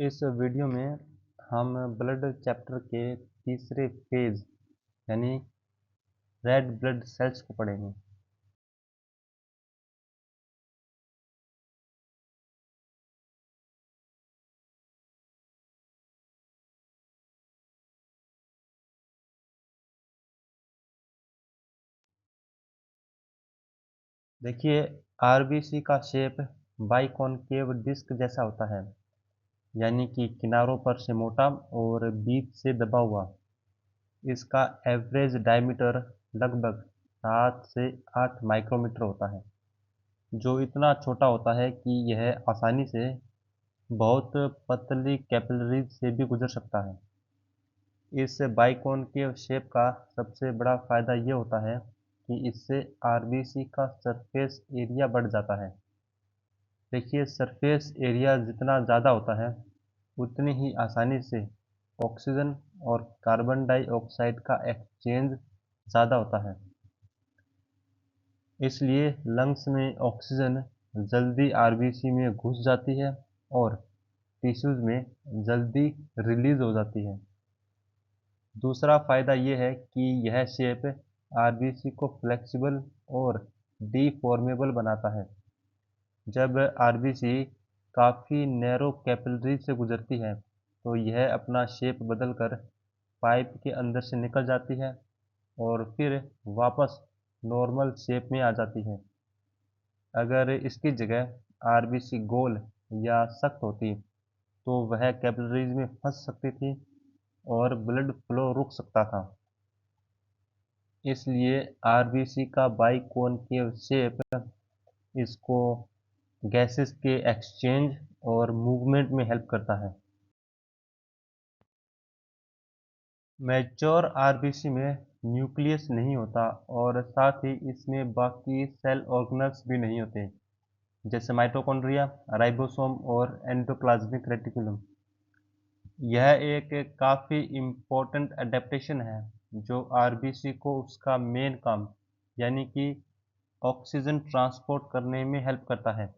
इस वीडियो में हम ब्लड चैप्टर के तीसरे फेज यानी रेड ब्लड सेल्स को पढ़ेंगे। देखिए, आरबीसी का शेप बाइकॉनकेव डिस्क जैसा होता है, यानी कि किनारों पर से मोटा और बीच से दबा हुआ। इसका एवरेज डायमीटर लगभग 7 से 8 माइक्रोमीटर होता है, जो इतना छोटा होता है कि यह आसानी से बहुत पतली कैपिलरीज से भी गुजर सकता है। इस बाइकॉनकेव शेप का सबसे बड़ा फायदा ये होता है कि इससे आरबीसी का सरफेस एरिया बढ़ जाता है। देखिए, सरफेस एरिया जितना ज़्यादा होता है उतनी ही आसानी से ऑक्सीजन और कार्बन डाइऑक्साइड का एक्सचेंज ज़्यादा होता है। इसलिए लंग्स में ऑक्सीजन जल्दी आरबीसी में घुस जाती है और टिश्यूज़ में जल्दी रिलीज़ हो जाती है। दूसरा फ़ायदा ये है कि यह शेप आरबीसी को फ्लेक्सिबल और डिफ़ॉर्मेबल बनाता है। जब आरबीसी काफ़ी नैरो कैपिलरी से गुजरती है तो यह अपना शेप बदलकर पाइप के अंदर से निकल जाती है और फिर वापस नॉर्मल शेप में आ जाती है। अगर इसकी जगह आरबीसी गोल या सख्त होती तो वह कैपिलरीज में फंस सकती थी और ब्लड फ्लो रुक सकता था। इसलिए आरबीसी का बाइकॉनकेव शेप इसको गैसेस के एक्सचेंज और मूवमेंट में हेल्प करता है। मैच्योर आरबीसी में न्यूक्लियस नहीं होता और साथ ही इसमें बाकी सेल ऑर्गेनल्स भी नहीं होते, जैसे माइटोकॉन्ड्रिया, राइबोसोम और एंडोप्लाज्मिक रेटिकुलम। यह एक काफ़ी इम्पोर्टेंट एडेप्टेशन है जो आरबीसी को उसका मेन काम यानी कि ऑक्सीजन ट्रांसपोर्ट करने में हेल्प करता है।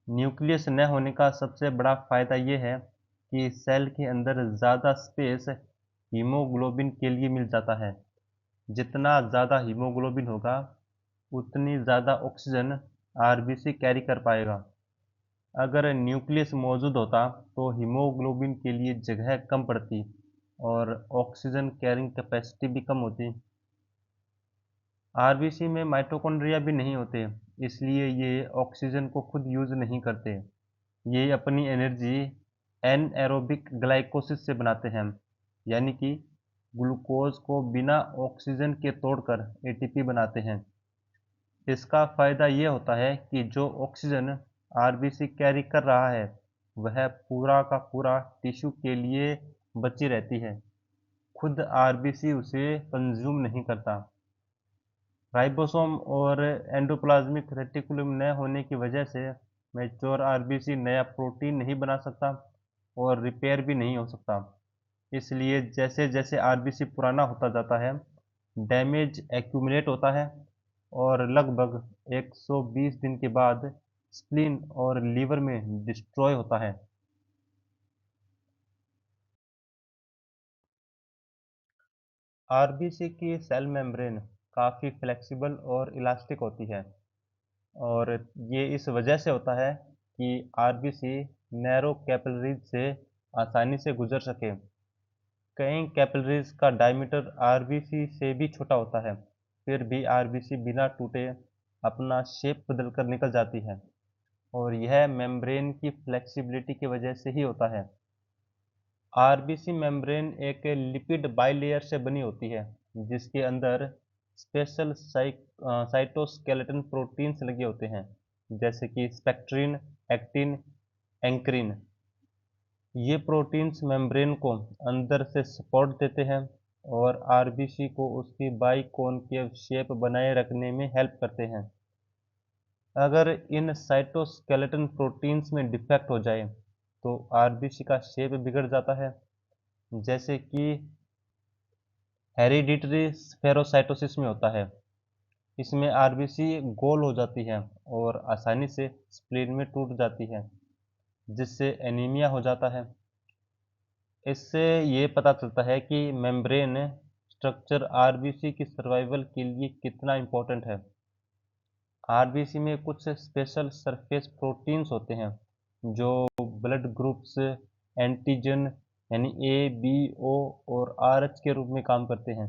न्यूक्लियस न होने का सबसे बड़ा फ़ायदा ये है कि सेल के अंदर ज़्यादा स्पेस हीमोग्लोबिन के लिए मिल जाता है। जितना ज़्यादा हीमोग्लोबिन होगा उतनी ज़्यादा ऑक्सीजन आरबीसी कैरी कर पाएगा। अगर न्यूक्लियस मौजूद होता तो हीमोग्लोबिन के लिए जगह कम पड़ती और ऑक्सीजन कैरिंग कैपेसिटी भी कम होती। आरबीसी में माइटोकॉन्ड्रिया भी नहीं होते, इसलिए ये ऑक्सीजन को खुद यूज़ नहीं करते। ये अपनी एनर्जी एनएरोबिक ग्लाइकोसिस से बनाते हैं, यानी कि ग्लूकोज को बिना ऑक्सीजन के तोड़कर एटीपी बनाते हैं। इसका फ़ायदा ये होता है कि जो ऑक्सीजन आरबीसी कैरी कर रहा है वह पूरा का पूरा टिश्यू के लिए बची रहती है, खुद आरबीसी उसे कंज्यूम नहीं करता। राइबोसोम और एंडोप्लाज्मिक रेटिकुलम न होने की वजह से मैच्योर आरबीसी नया प्रोटीन नहीं बना सकता और रिपेयर भी नहीं हो सकता। इसलिए जैसे जैसे आरबीसी पुराना होता जाता है डैमेज एक्यूमुलेट होता है और लगभग 120 दिन के बाद स्प्लीन और लीवर में डिस्ट्रॉय होता है। आरबीसी की सेल मेम्ब्रेन काफ़ी फ्लेक्सिबल और इलास्टिक होती है और ये इस वजह से होता है कि आरबीसी नैरो कैपिलरीज से आसानी से गुजर सके। कई कैपिलरीज का डायमीटर आरबीसी से भी छोटा होता है, फिर भी आरबीसी बिना टूटे अपना शेप बदलकर निकल जाती है और यह मेम्ब्रेन की फ्लेक्सिबिलिटी की वजह से ही होता है। आरबीसी मेम्ब्रेन एक लिपिड बाइलेयर से बनी होती है जिसके अंदर स्पेशल साइटोस्केलेटन प्रोटीन्स लगे होते हैं, जैसे कि स्पेक्ट्रिन, एक्टिन, एंक्रिन। ये प्रोटीन्स मेम्ब्रेन को अंदर से सपोर्ट देते हैं और आरबीसी को उसकी बाइकॉनकेव शेप बनाए रखने में हेल्प करते हैं। अगर इन साइटोस्केलेटन प्रोटीन्स में डिफेक्ट हो जाए तो आरबीसी का शेप बिगड़ जाता है, जैसे कि हेरिडिटरी स्फेरोसाइटोसिस में होता है। इसमें आरबीसी गोल हो जाती है और आसानी से स्प्लीन में टूट जाती है। जिससे एनीमिया हो जाता है। इससे ये पता चलता है कि मेम्ब्रेन स्ट्रक्चर आरबीसी की सर्वाइवल के लिए कितना इम्पोर्टेंट है। आरबीसी में कुछ स्पेशल सरफेस प्रोटीन्स होते हैं जो ब्लड ग्रुप्स एंटीजन यानी ए, बी, ओ और आरएच के रूप में काम करते हैं।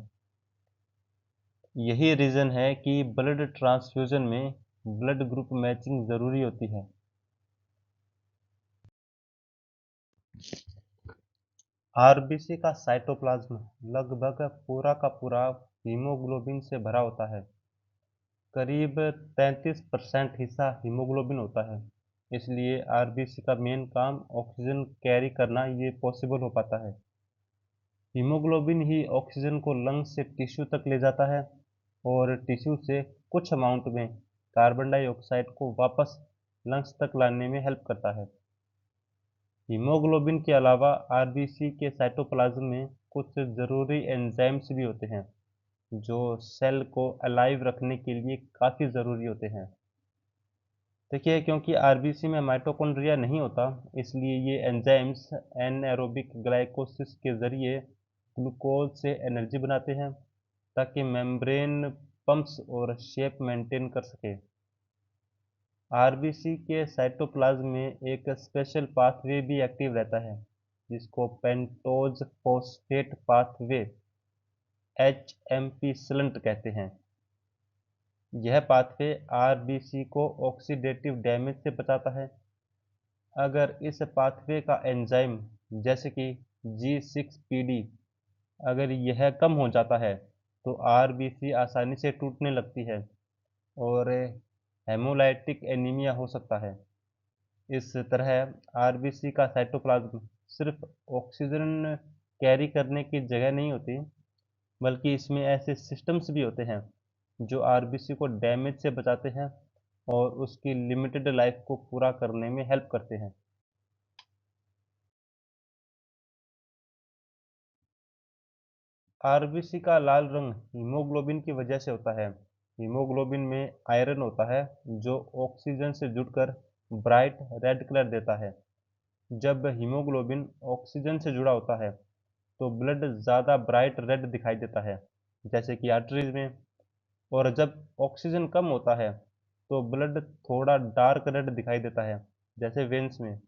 यही रीज़न है कि ब्लड ट्रांसफ्यूजन में ब्लड ग्रुप मैचिंग ज़रूरी होती है। आरबीसी का साइटोप्लाज्म लगभग पूरा का पूरा हीमोग्लोबिन से भरा होता है। करीब 33% हिस्सा हीमोग्लोबिन होता है। इसलिए आरबीसी का मेन काम ऑक्सीजन कैरी करना ये पॉसिबल हो पाता है। हीमोग्लोबिन ही ऑक्सीजन को लंग्स से टिश्यू तक ले जाता है और टिश्यू से कुछ अमाउंट में कार्बन डाइऑक्साइड को वापस लंग्स तक लाने में हेल्प करता है। हीमोग्लोबिन के अलावा आरबीसी के साइटोप्लाज्म में कुछ ज़रूरी एंजाइम्स भी होते हैं जो सेल को अलाइव रखने के लिए काफ़ी ज़रूरी होते हैं। देखिए, क्योंकि आरबीसी में माइटोकॉन्ड्रिया नहीं होता, इसलिए ये एंजाइम्स एनएरोबिक ग्लाइकोसिस के ज़रिए ग्लूकोज से एनर्जी बनाते हैं ताकि मेम्ब्रेन पंप्स और शेप मेंटेन कर सके। आरबीसी के साइटोप्लाज्म में एक स्पेशल पाथवे भी एक्टिव रहता है जिसको पेंटोज फॉस्फेट पाथवे एचएमपी सिलंट कहते हैं। यह पाथवे आरबीसी को ऑक्सीडेटिव डैमेज से बचाता है। अगर इस पाथवे का एंजाइम जैसे कि G6PD अगर यह कम हो जाता है तो आरबीसी आसानी से टूटने लगती है और हेमोलाइटिक एनीमिया हो सकता है। इस तरह आरबीसी का साइटोप्लाज्म सिर्फ ऑक्सीजन कैरी करने की जगह नहीं होती, बल्कि इसमें ऐसे सिस्टम्स भी होते हैं जो आरबीसी को डैमेज से बचाते हैं और उसकी लिमिटेड लाइफ को पूरा करने में हेल्प करते हैं। आरबीसी का लाल रंग हीमोग्लोबिन की वजह से होता है। हीमोग्लोबिन में आयरन होता है जो ऑक्सीजन से जुड़कर ब्राइट रेड कलर देता है। जब हीमोग्लोबिन ऑक्सीजन से जुड़ा होता है तो ब्लड ज़्यादा ब्राइट रेड दिखाई देता है, जैसे कि आर्टरीज में। और जब ऑक्सीजन कम होता है तो ब्लड थोड़ा डार्क रेड दिखाई देता है, जैसे वेन्स में।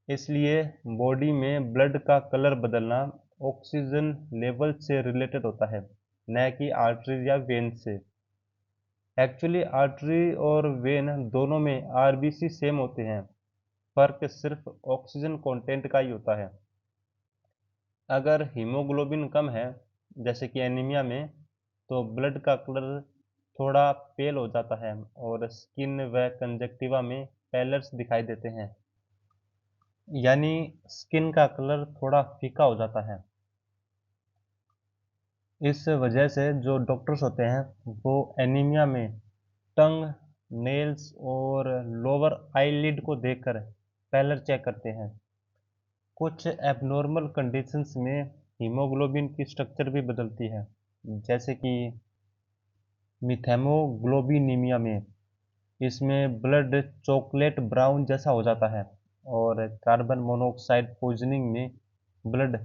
इसलिए बॉडी में ब्लड का कलर बदलना ऑक्सीजन लेवल से रिलेटेड होता है, न कि आर्टरीज या वेन से। एक्चुअली आर्टरी और वेन दोनों में आरबीसी सेम होते हैं, फर्क सिर्फ ऑक्सीजन कंटेंट का ही होता है। अगर हीमोग्लोबिन कम है, जैसे कि एनीमिया में, तो ब्लड का कलर थोड़ा पेल हो जाता है और स्किन व कंजक्टिवा में पैलर्स दिखाई देते हैं, यानी स्किन का कलर थोड़ा फीका हो जाता है। इस वजह से जो डॉक्टर्स होते हैं वो एनीमिया में टंग, नेल्स और लोअर आईलिड को देखकर पैलर चेक करते हैं। कुछ एबनॉर्मल कंडीशंस में हीमोग्लोबिन की स्ट्रक्चर भी बदलती है, जैसे कि मिथेमोग्लोबिनीमिया में। इसमें ब्लड चॉकलेट ब्राउन जैसा हो जाता है और कार्बन मोनोऑक्साइड पॉइजनिंग में ब्लड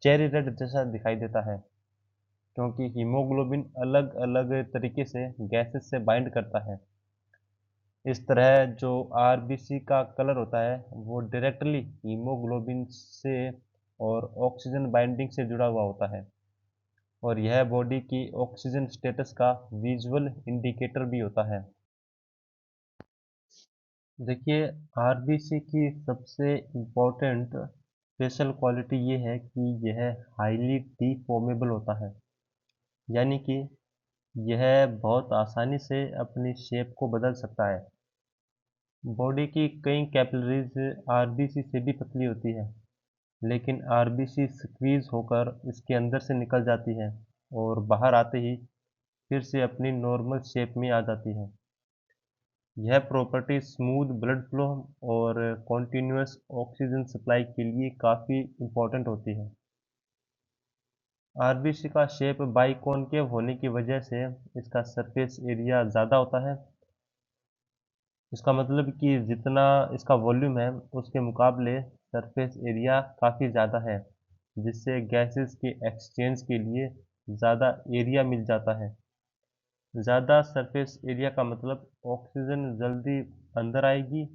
चेरी रेड जैसा दिखाई देता है, क्योंकि हीमोग्लोबिन अलग अलग तरीके से गैसेस से बाइंड करता है। इस तरह जो आरबीसी का कलर होता है वो डायरेक्टली हीमोग्लोबिन से और ऑक्सीजन बाइंडिंग से जुड़ा हुआ होता है, और यह बॉडी की ऑक्सीजन स्टेटस का विजुअल इंडिकेटर भी होता है। देखिए, आरबीसी की सबसे इम्पोर्टेंट स्पेशल क्वालिटी ये है कि यह हाईली डिफॉर्मेबल होता है, यानी कि यह बहुत आसानी से अपनी शेप को बदल सकता है। बॉडी की कई कैपिलरीज आरबीसी से भी पतली होती है, लेकिन आरबीसी स्क्वीज होकर इसके अंदर से निकल जाती है और बाहर आते ही फिर से अपनी नॉर्मल शेप में आ जाती है। यह प्रॉपर्टी स्मूथ ब्लड फ्लो और कॉन्टिन्यूअस ऑक्सीजन सप्लाई के लिए काफ़ी इम्पोर्टेंट होती है। आरबीसी का शेप बाइकॉनकेव होने की वजह से इसका सरफेस एरिया ज़्यादा होता है इसका मतलब कि जितना इसका वॉल्यूम है उसके मुकाबले सरफेस एरिया काफ़ी ज़्यादा है, जिससे गैसेस के एक्सचेंज के लिए ज़्यादा एरिया मिल जाता है। ज़्यादा सरफेस एरिया का मतलब ऑक्सीजन जल्दी अंदर आएगी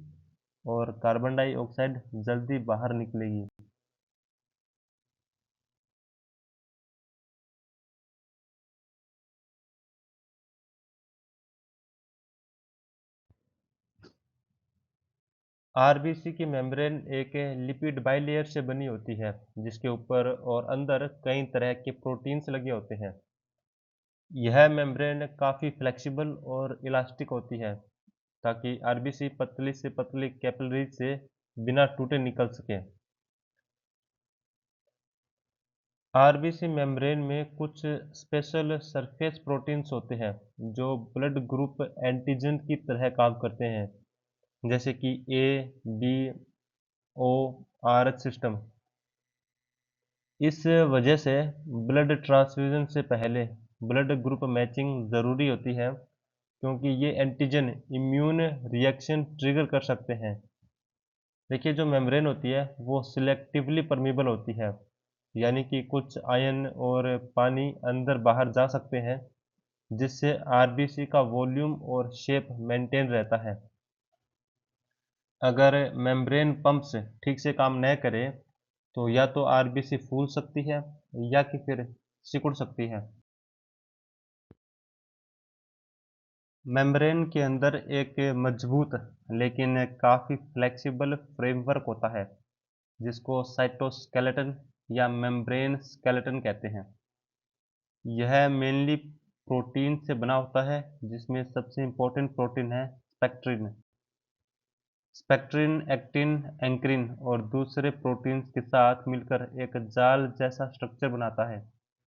और कार्बन डाइऑक्साइड जल्दी बाहर निकलेगी। आरबीसी की मेम्ब्रेन एक लिपिड बाइलेयर से बनी होती है, जिसके ऊपर और अंदर कई तरह के प्रोटीन्स लगे होते हैं। यह मेम्ब्रेन काफ़ी फ्लेक्सिबल और इलास्टिक होती है, ताकि आरबीसी पतली से पतली कैपिलरीज से बिना टूटे निकल सके। आरबीसी मेम्ब्रेन में कुछ स्पेशल सरफेस प्रोटीन्स होते हैं जो ब्लड ग्रुप एंटीजन की तरह काम करते हैं, जैसे कि ए, बी, ओ, आर एच सिस्टम। इस वजह से ब्लड ट्रांसफ्यूजन से पहले ब्लड ग्रुप मैचिंग ज़रूरी होती है, क्योंकि ये एंटीजन इम्यून रिएक्शन ट्रिगर कर सकते हैं। देखिए, जो मेम्ब्रेन होती है वो सिलेक्टिवली परमीबल होती है, यानी कि कुछ आयन और पानी अंदर बाहर जा सकते हैं, जिससे आरबीसी का वॉल्यूम और शेप मेंटेन रहता है। अगर मेम्ब्रेन पंप्स ठीक से काम न करें तो या तो आरबीसी फूल सकती है या कि फिर सिकुड़ सकती है। मेम्ब्रेन के अंदर एक मजबूत लेकिन काफ़ी फ्लेक्सिबल फ्रेमवर्क होता है, जिसको साइटोस्केलेटन या मेम्ब्रेन स्केलेटन कहते हैं। यह मेनली प्रोटीन से बना होता है, जिसमें सबसे इम्पोर्टेंट प्रोटीन है स्पेक्ट्रिन। स्पेक्ट्रिन एक्टिन एंक्रिन और दूसरे प्रोटीन्स के साथ मिलकर एक जाल जैसा स्ट्रक्चर बनाता है,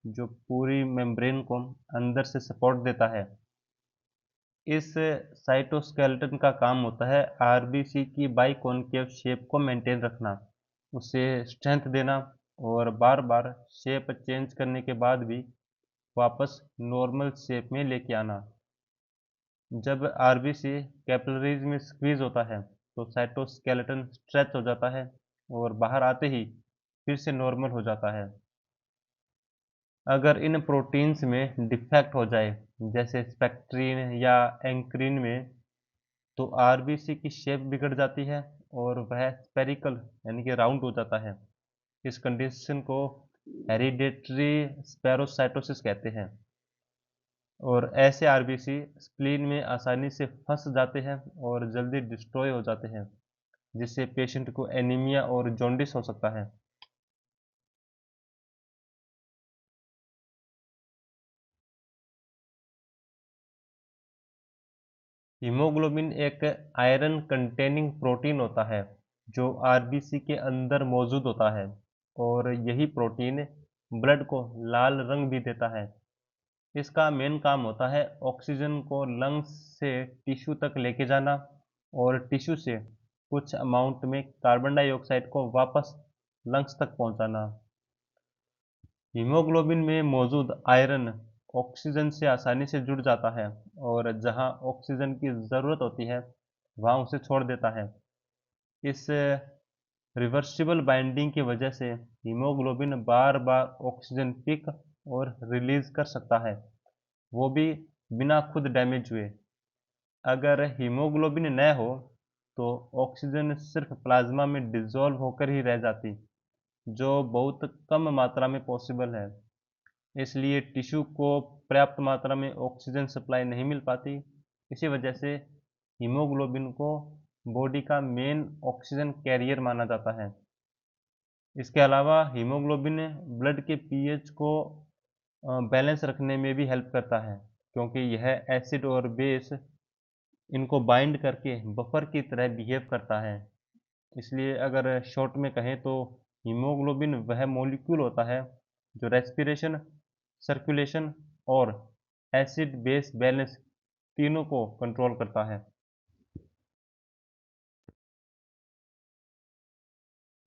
जो पूरी मेम्ब्रेन को अंदर से सपोर्ट देता है। इस साइटोस्केलेटन का काम होता है आरबीसी की बाइकॉन्केव शेप को मेंटेन रखना, उसे स्ट्रेंथ देना और बार बार शेप चेंज करने के बाद भी वापस नॉर्मल शेप में लेके आना। जब आरबीसी कैपिलरीज में स्क्वीज होता है तो साइटोस्केलेटन स्ट्रेच हो जाता है और बाहर आते ही फिर से नॉर्मल हो जाता है। अगर इन प्रोटीन्स में डिफेक्ट हो जाए, जैसे स्पेक्ट्रीन या एंक्रीन में, तो आरबीसी की शेप बिगड़ जाती है और वह स्पेरिकल यानी कि राउंड हो जाता है। इस कंडीशन को हेरिडेटरी स्पेरोसाइटोसिस कहते हैं और ऐसे आरबीसी स्प्लीन में आसानी से फंस जाते हैं और जल्दी डिस्ट्रॉय हो जाते हैं, जिससे पेशेंट को एनीमिया और जॉन्डिस हो सकता है। हीमोग्लोबिन एक आयरन कंटेनिंग प्रोटीन होता है जो आरबीसी के अंदर मौजूद होता है, और यही प्रोटीन ब्लड को लाल रंग भी देता है। इसका मेन काम होता है ऑक्सीजन को लंग्स से टिश्यू तक लेके जाना और टिश्यू से कुछ अमाउंट में कार्बन डाइऑक्साइड को वापस लंग्स तक पहुंचाना। हीमोग्लोबिन में मौजूद आयरन ऑक्सीजन से आसानी से जुड़ जाता है और जहां ऑक्सीजन की ज़रूरत होती है वहां उसे छोड़ देता है। इस रिवर्सिबल बाइंडिंग की वजह से हीमोग्लोबिन बार बार ऑक्सीजन पिक और रिलीज कर सकता है, वो भी बिना खुद डैमेज हुए। अगर हीमोग्लोबिन न हो तो ऑक्सीजन सिर्फ प्लाज्मा में डिसॉल्व होकर ही रह जाती, जो बहुत कम मात्रा में पॉसिबल है। इसलिए टिश्यू को पर्याप्त मात्रा में ऑक्सीजन सप्लाई नहीं मिल पाती। इसी वजह से हीमोग्लोबिन को बॉडी का मेन ऑक्सीजन कैरियर माना जाता है। इसके अलावा हीमोग्लोबिन ब्लड के पीएच को बैलेंस रखने में भी हेल्प करता है, क्योंकि यह एसिड और बेस इनको बाइंड करके बफर की तरह बिहेव करता है। इसलिए अगर शॉर्ट में कहें तो हीमोग्लोबिन वह मॉलिक्यूल होता है जो रेस्पिरेशन, सर्कुलेशन और एसिड बेस बैलेंस तीनों को कंट्रोल करता है।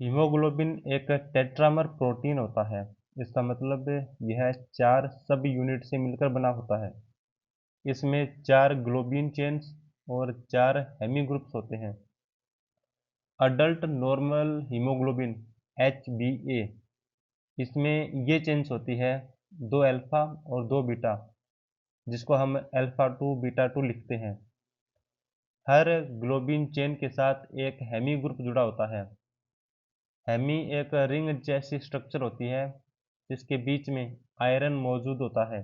हीमोग्लोबिन एक टेट्रामर प्रोटीन होता है। इसका मतलब यह 4 सब यूनिट से मिलकर बना होता है। इसमें 4 ग्लोबिन चेन्स और 4 हेमी ग्रुप्स होते हैं। अडल्ट नॉर्मल हीमोग्लोबिन HbA, इसमें ये चेंज होती है 2 अल्फा और 2 बीटा, जिसको हम अल्फा 2 बीटा 2 लिखते हैं। हर ग्लोबिन चेन के साथ एक हेमी ग्रुप जुड़ा होता है। हेमी एक रिंग जैसी स्ट्रक्चर होती है जिसके बीच में आयरन मौजूद होता है।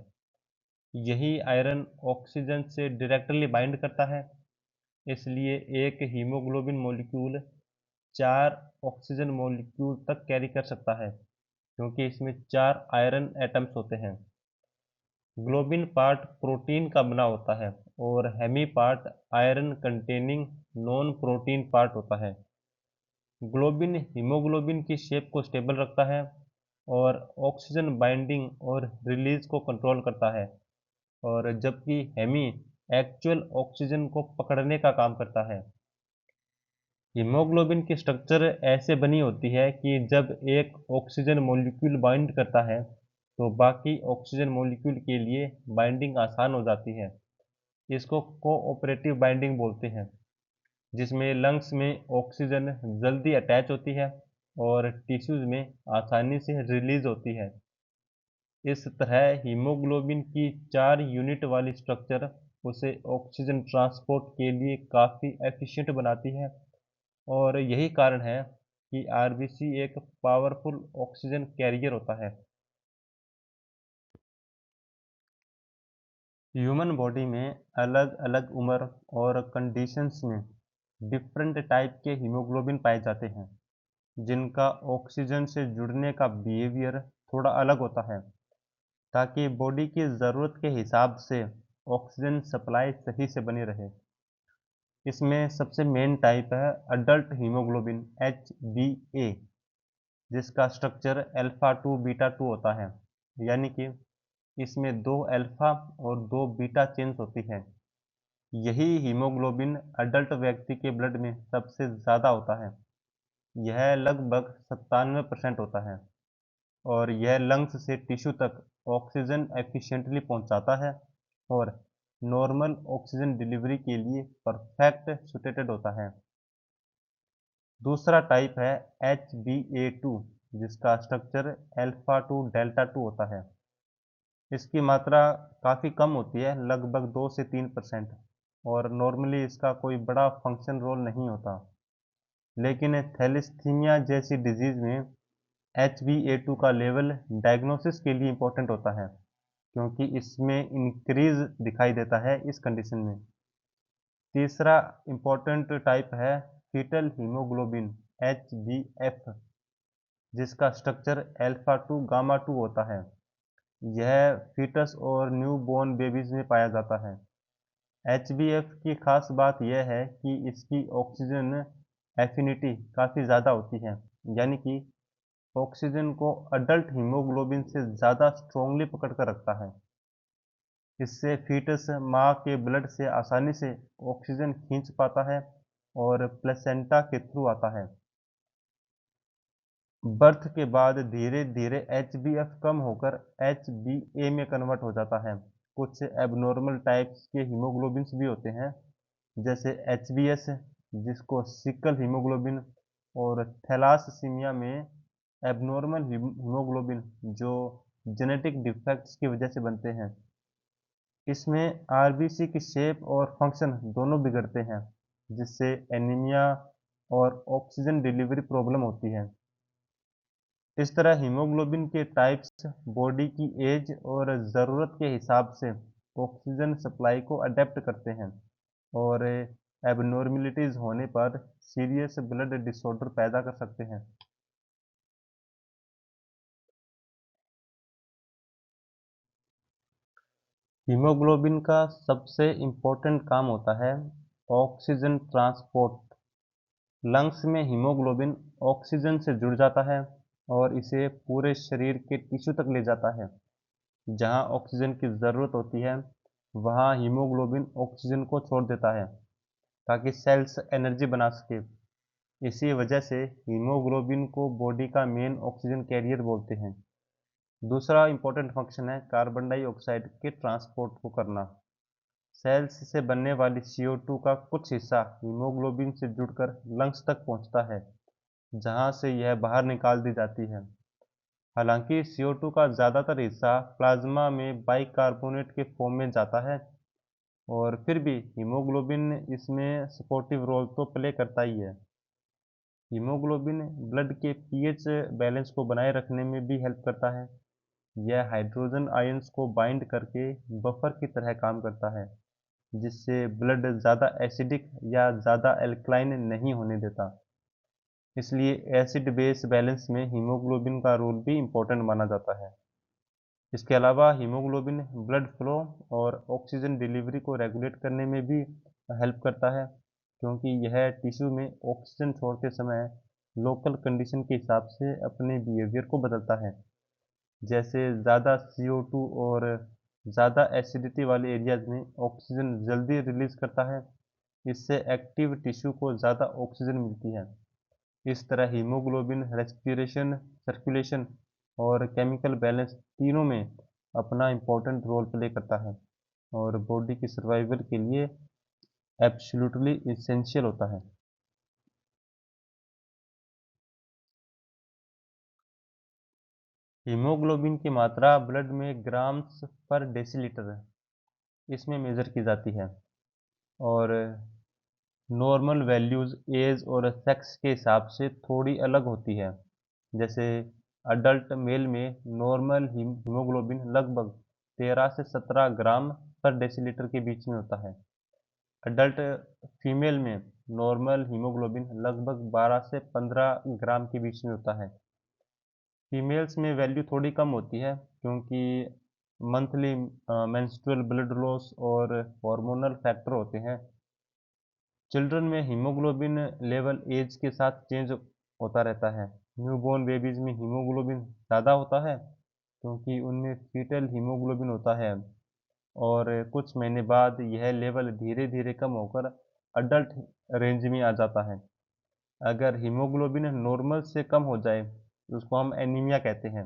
यही आयरन ऑक्सीजन से डायरेक्टली बाइंड करता है, इसलिए एक हीमोग्लोबिन मॉलिक्यूल 4 ऑक्सीजन मॉलिक्यूल तक कैरी कर सकता है, क्योंकि इसमें 4 आयरन एटम्स होते हैं। ग्लोबिन पार्ट प्रोटीन का बना होता है और heme part iron containing non protein part होता है। ग्लोबिन हीमोग्लोबिन की शेप को स्टेबल रखता है और ऑक्सीजन बाइंडिंग और रिलीज को कंट्रोल करता है, और जबकि हेमी एक्चुअल ऑक्सीजन को पकड़ने का काम करता है। हीमोग्लोबिन की स्ट्रक्चर ऐसे बनी होती है कि जब एक ऑक्सीजन मॉलिक्यूल बाइंड करता है तो बाकी ऑक्सीजन मॉलिक्यूल के लिए बाइंडिंग आसान हो जाती है। इसको कोऑपरेटिव बाइंडिंग बोलते हैं, जिसमें लंग्स में ऑक्सीजन जल्दी अटैच होती है और टिश्यूज में आसानी से रिलीज होती है। इस तरह हीमोग्लोबिन की 4 यूनिट वाली स्ट्रक्चर उसे ऑक्सीजन ट्रांसपोर्ट के लिए काफ़ी एफिशिएंट बनाती है, और यही कारण है कि आरबीसी एक पावरफुल ऑक्सीजन कैरियर होता है। ह्यूमन बॉडी में अलग अलग उम्र और कंडीशंस में डिफरेंट टाइप के हीमोग्लोबिन पाए जाते हैं, जिनका ऑक्सीजन से जुड़ने का बिहेवियर थोड़ा अलग होता है, ताकि बॉडी की ज़रूरत के हिसाब से ऑक्सीजन सप्लाई सही से बनी रहे। इसमें सबसे मेन टाइप है अडल्ट हीमोग्लोबिन HbA, जिसका स्ट्रक्चर अल्फा 2 बीटा 2 होता है, यानी कि इसमें 2 अल्फा और 2 बीटा चेन्स होती है। यही हीमोग्लोबिन अडल्ट व्यक्ति के ब्लड में सबसे ज़्यादा होता है। यह लगभग 97% होता है, और यह लंग्स से टिश्यू तक ऑक्सीजन एफिशिएंटली पहुंचाता है और नॉर्मल ऑक्सीजन डिलीवरी के लिए परफेक्ट सुटेटेड होता है। दूसरा टाइप है HbA2, जिसका स्ट्रक्चर अल्फा 2 डेल्टा 2 होता है। इसकी मात्रा काफ़ी कम होती है, लगभग 2 से 3%, और नॉर्मली इसका कोई बड़ा फंक्शन रोल नहीं होता। लेकिन थैलेसीमिया जैसी डिजीज़ में HbA2 का लेवल डायग्नोसिस के लिए इम्पोर्टेंट होता है, क्योंकि इसमें इंक्रीज दिखाई देता है इस कंडीशन में। तीसरा इम्पोर्टेंट टाइप है फीटल हीमोग्लोबिन HbF, जिसका स्ट्रक्चर अल्फा 2 गामा 2 होता है। यह फीटस और न्यू बॉर्न बेबीज में पाया जाता है। HbF की खास बात यह है कि इसकी ऑक्सीजन एफिनिटी काफ़ी ज़्यादा होती है, यानी कि ऑक्सीजन को अडल्ट हीमोग्लोबिन से ज़्यादा स्ट्रॉन्गली पकड़ कर रखता है। इससे फीटस माँ के ब्लड से आसानी से ऑक्सीजन खींच पाता है और प्लेसेंटा के थ्रू आता है। बर्थ के बाद धीरे धीरे HbF कम होकर HbA में कन्वर्ट हो जाता है। कुछ एबनॉर्मल टाइप्स के हीमोग्लोबिन्स भी होते हैं, जैसे HbS, जिसको सिकल हीमोग्लोबिन, और थैलाससीमिया में एबनॉर्मल हीमोग्लोबिन जो जेनेटिक डिफेक्ट्स की वजह से बनते हैं। इसमें आरबीसी की शेप और फंक्शन दोनों बिगड़ते हैं, जिससे एनीमिया और ऑक्सीजन डिलीवरी प्रॉब्लम होती है। इस तरह हीमोग्लोबिन के टाइप्स बॉडी की एज और ज़रूरत के हिसाब से ऑक्सीजन सप्लाई को अडेप्ट करते हैं, और एबनॉर्मेलिटीज़ होने पर सीरियस ब्लड डिसऑर्डर पैदा कर सकते हैं। हीमोग्लोबिन का सबसे इम्पोर्टेंट काम होता है ऑक्सीजन ट्रांसपोर्ट। लंग्स में हीमोग्लोबिन ऑक्सीजन से जुड़ जाता है और इसे पूरे शरीर के टिश्यू तक ले जाता है। जहां ऑक्सीजन की ज़रूरत होती है, वहां हीमोग्लोबिन ऑक्सीजन को छोड़ देता है ताकि सेल्स एनर्जी बना सके। इसी वजह से हीमोग्लोबिन को बॉडी का मेन ऑक्सीजन कैरियर बोलते हैं। दूसरा इंपॉर्टेंट फंक्शन है कार्बन डाइऑक्साइड के ट्रांसपोर्ट को करना। सेल्स से बनने वाली CO2 का कुछ हिस्सा हीमोग्लोबिन से जुड़कर लंग्स तक पहुंचता है, जहां से यह बाहर निकाल दी जाती है। हालांकि CO2 का ज़्यादातर हिस्सा प्लाज्मा में बाइकार्बोनेट के फॉर्म में जाता है, और फिर भी हीमोग्लोबिन इसमें सपोर्टिव रोल तो प्ले करता ही है। हीमोग्लोबिन ब्लड के पीएच बैलेंस को बनाए रखने में भी हेल्प करता है। यह हाइड्रोजन आयंस को बाइंड करके बफर की तरह काम करता है, जिससे ब्लड ज़्यादा एसिडिक या ज़्यादा एल्कलाइन नहीं होने देता। इसलिए एसिड बेस बैलेंस में हीमोग्लोबिन का रोल भी इम्पोर्टेंट माना जाता है। इसके अलावा हीमोग्लोबिन ब्लड फ्लो और ऑक्सीजन डिलीवरी को रेगुलेट करने में भी हेल्प करता है, क्योंकि यह टिश्यू में ऑक्सीजन छोड़ते समय लोकल कंडीशन के हिसाब से अपने बिहेवियर को बदलता है। जैसे ज़्यादा CO2 और ज़्यादा एसिडिटी वाले एरियाज में ऑक्सीजन जल्दी रिलीज करता है। इससे एक्टिव टिश्यू को ज़्यादा ऑक्सीजन मिलती है। इस तरह हीमोग्लोबिन रेस्पिरेशन, सर्कुलेशन और केमिकल बैलेंस तीनों में अपना इम्पोर्टेंट रोल प्ले करता है, और बॉडी की सर्वाइवल के लिए एब्सोल्युटली इसेंशियल होता है। हीमोग्लोबिन की मात्रा ब्लड में ग्राम्स पर डेसीलीटर इसमें मेज़र की जाती है, और नॉर्मल वैल्यूज़ एज और सेक्स के हिसाब से थोड़ी अलग होती है। जैसे अडल्ट मेल में नॉर्मल हीमोग्लोबिन लगभग 13 से 17 ग्राम पर डेसीलीटर के बीच में होता है। अडल्ट फीमेल में नॉर्मल हीमोग्लोबिन लगभग 12 से 15 ग्राम के बीच में होता है। फीमेल्स में वैल्यू थोड़ी कम होती है, क्योंकि मंथली मेंस्ट्रुअल ब्लड लॉस और हार्मोनल फैक्टर होते हैं। चिल्ड्रन में हीमोग्लोबिन लेवल एज के साथ चेंज होता रहता है। न्यूबॉर्न बेबीज में हीमोग्लोबिन ज़्यादा होता है, क्योंकि उनमें फीटल हीमोग्लोबिन होता है, और कुछ महीने बाद यह लेवल धीरे धीरे कम होकर अडल्ट रेंज में आ जाता है। अगर हीमोग्लोबिन नॉर्मल से कम हो जाए तो उसको हम एनीमिया कहते हैं,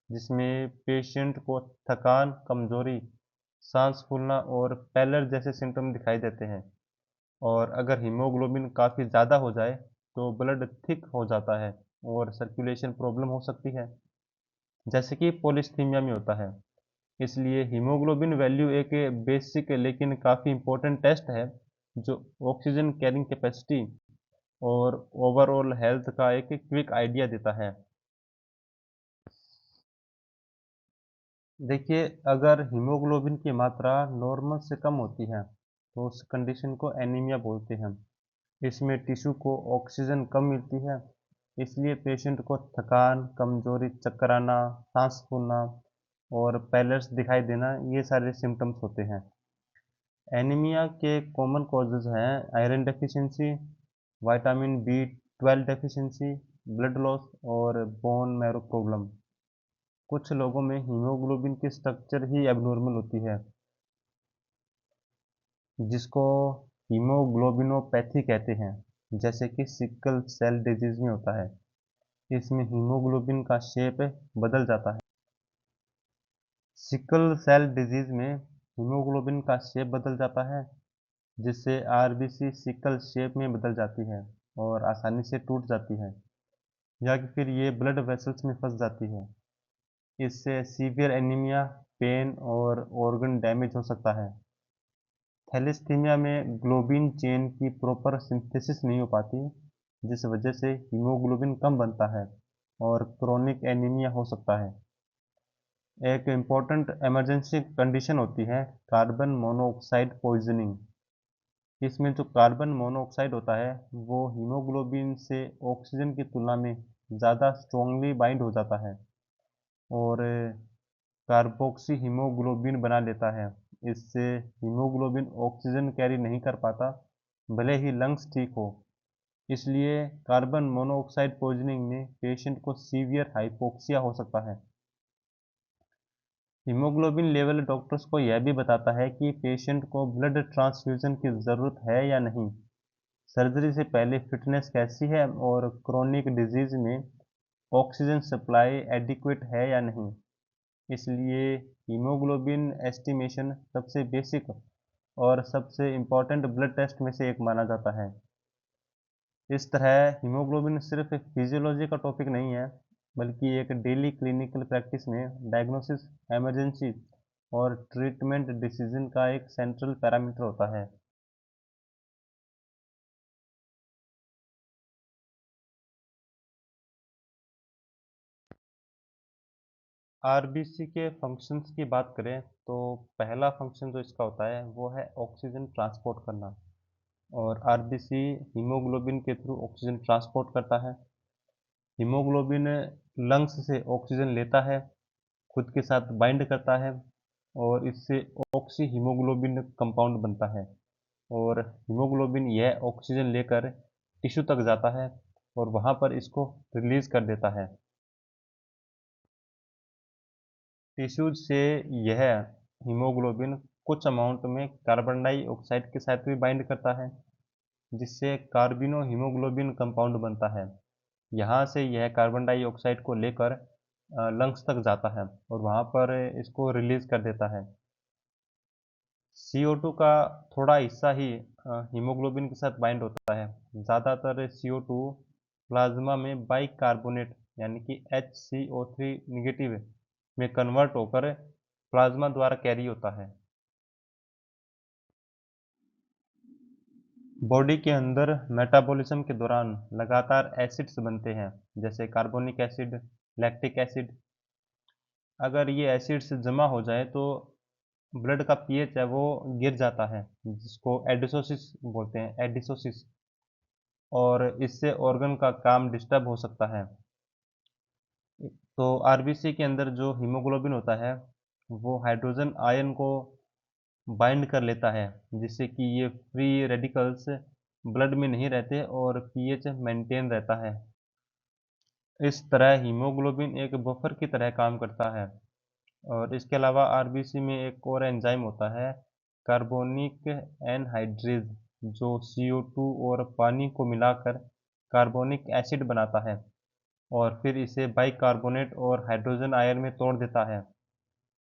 जिसमें पेशेंट को थकान, कमजोरी, सांस फूलना और पैलर जैसे सिम्टम दिखाई देते हैं। और अगर हीमोग्लोबिन काफ़ी ज़्यादा हो जाए तो ब्लड थिक हो जाता है और सर्कुलेशन प्रॉब्लम हो सकती है, जैसे कि पॉलीस्थीमिया में होता है। इसलिए हीमोग्लोबिन वैल्यू एक बेसिक लेकिन काफ़ी इम्पोर्टेंट टेस्ट है, जो ऑक्सीजन कैरिंग कैपेसिटी और ओवरऑल हेल्थ का एक क्विक आइडिया देता है। देखिए, अगर हीमोग्लोबिन की मात्रा नॉर्मल से कम होती है तो उस कंडीशन को एनीमिया बोलते हैं। इसमें टिश्यू को ऑक्सीजन कम मिलती है, इसलिए पेशेंट को थकान, कमजोरी, चक्कर आना, सांस फूलना और पैलर्स दिखाई देना, ये सारे सिम्टम्स होते हैं। एनीमिया के कॉमन कॉजेज हैं iron deficiency, vitamin B12 deficiency, blood loss और बोन मैरो प्रॉब्लम। कुछ लोगों में हीमोग्लोबिन की स्ट्रक्चर ही एबनॉर्मल होती है, जिसको हीमोग्लोबिनोपैथी कहते हैं, जैसे कि सिकल सेल डिजीज में होता है। इसमें हीमोग्लोबिन का शेप बदल जाता है। सिकल सेल डिजीज में हीमोग्लोबिन का शेप बदल जाता है, जिससे आरबीसी सिकल शेप में बदल जाती है और आसानी से टूट जाती है, या कि फिर ये ब्लड वेसल्स में फंस जाती है। इससे सीवियर एनीमिया, पेन और ऑर्गन डैमेज हो सकता है। थैलेसीमिया में ग्लोबिन चेन की प्रॉपर सिंथेसिस नहीं हो पाती, जिस वजह से हीमोग्लोबिन कम बनता है और क्रोनिक एनीमिया हो सकता है। एक इम्पॉर्टेंट इमरजेंसी कंडीशन होती है कार्बन मोनोऑक्साइड पॉइजनिंग। इसमें जो कार्बन मोनोऑक्साइड होता है वो हीमोग्लोबिन से ऑक्सीजन की तुलना में ज़्यादा स्ट्रॉन्गली बाइंड हो जाता है और कार्बोक्सी हीमोग्लोबिन बना लेता है। इससे हीमोग्लोबिन ऑक्सीजन कैरी नहीं कर पाता, भले ही लंग्स ठीक हो। इसलिए कार्बन मोनोऑक्साइड पॉइजनिंग में पेशेंट को सीवियर हाइपोक्सिया हो सकता है। हीमोग्लोबिन लेवल डॉक्टर्स को यह भी बताता है कि पेशेंट को ब्लड ट्रांसफ्यूजन की ज़रूरत है या नहीं, सर्जरी से पहले फिटनेस कैसी है, और क्रोनिक डिजीज में ऑक्सीजन सप्लाई एडिक्वेट है या नहीं। इसलिए हीमोग्लोबिन एस्टिमेशन सबसे बेसिक और सबसे इम्पोर्टेंट ब्लड टेस्ट में से एक माना जाता है। इस तरह हीमोग्लोबिन सिर्फ फिजियोलॉजी का टॉपिक नहीं है, बल्कि एक डेली क्लिनिकल प्रैक्टिस में डायग्नोसिस, इमरजेंसी और ट्रीटमेंट डिसीजन का एक सेंट्रल पैरामीटर होता है। आरबीसी के फंक्शंस की बात करें तो पहला फंक्शन जो इसका होता है वो है ऑक्सीजन ट्रांसपोर्ट करना। और आरबीसी हीमोग्लोबिन के थ्रू ऑक्सीजन ट्रांसपोर्ट करता है। हीमोग्लोबिन लंग्स से ऑक्सीजन लेता है, खुद के साथ बाइंड करता है और इससे ऑक्सी हीमोग्लोबिन कंपाउंड बनता है। और हीमोग्लोबिन यह ऑक्सीजन लेकर टिश्यू तक जाता है और वहाँ पर इसको रिलीज कर देता है। टिश्यूज से यह हीमोग्लोबिन कुछ अमाउंट में कार्बन डाइऑक्साइड के साथ भी बाइंड करता है, जिससे कार्बिनो हीमोग्लोबिन कंपाउंड बनता है। यहाँ से यह कार्बन डाइऑक्साइड को लेकर लंग्स तक जाता है और वहाँ पर इसको रिलीज कर देता है। CO2 का थोड़ा हिस्सा ही हीमोग्लोबिन के साथ बाइंड होता है। ज़्यादातर CO2 प्लाज्मा में बाइकार्बोनेट यानी कि HCO3 निगेटिव में कन्वर्ट होकर प्लाज्मा द्वारा कैरी होता है। बॉडी के अंदर मेटाबॉलिज्म के दौरान लगातार एसिड्स बनते हैं, जैसे कार्बोनिक एसिड, लैक्टिक एसिड। अगर ये एसिड्स जमा हो जाए तो ब्लड का पीएच है वो गिर जाता है, जिसको एडिसोसिस बोलते हैं, एडिसोसिस। और इससे ऑर्गन का काम डिस्टर्ब हो सकता है। तो आरबीसी के अंदर जो हीमोग्लोबिन होता है वो हाइड्रोजन आयन को बाइंड कर लेता है, जिससे कि ये फ्री रेडिकल्स ब्लड में नहीं रहते और पीएच मेंटेन रहता है। इस तरह हीमोग्लोबिन एक बफर की तरह काम करता है। और इसके अलावा आरबीसी में एक और एंजाइम होता है, कार्बोनिक एनहाइड्रेज, जो CO2 और पानी को मिलाकर कार्बोनिक एसिड बनाता है और फिर इसे बाइकार्बोनेट और हाइड्रोजन आयन में तोड़ देता है।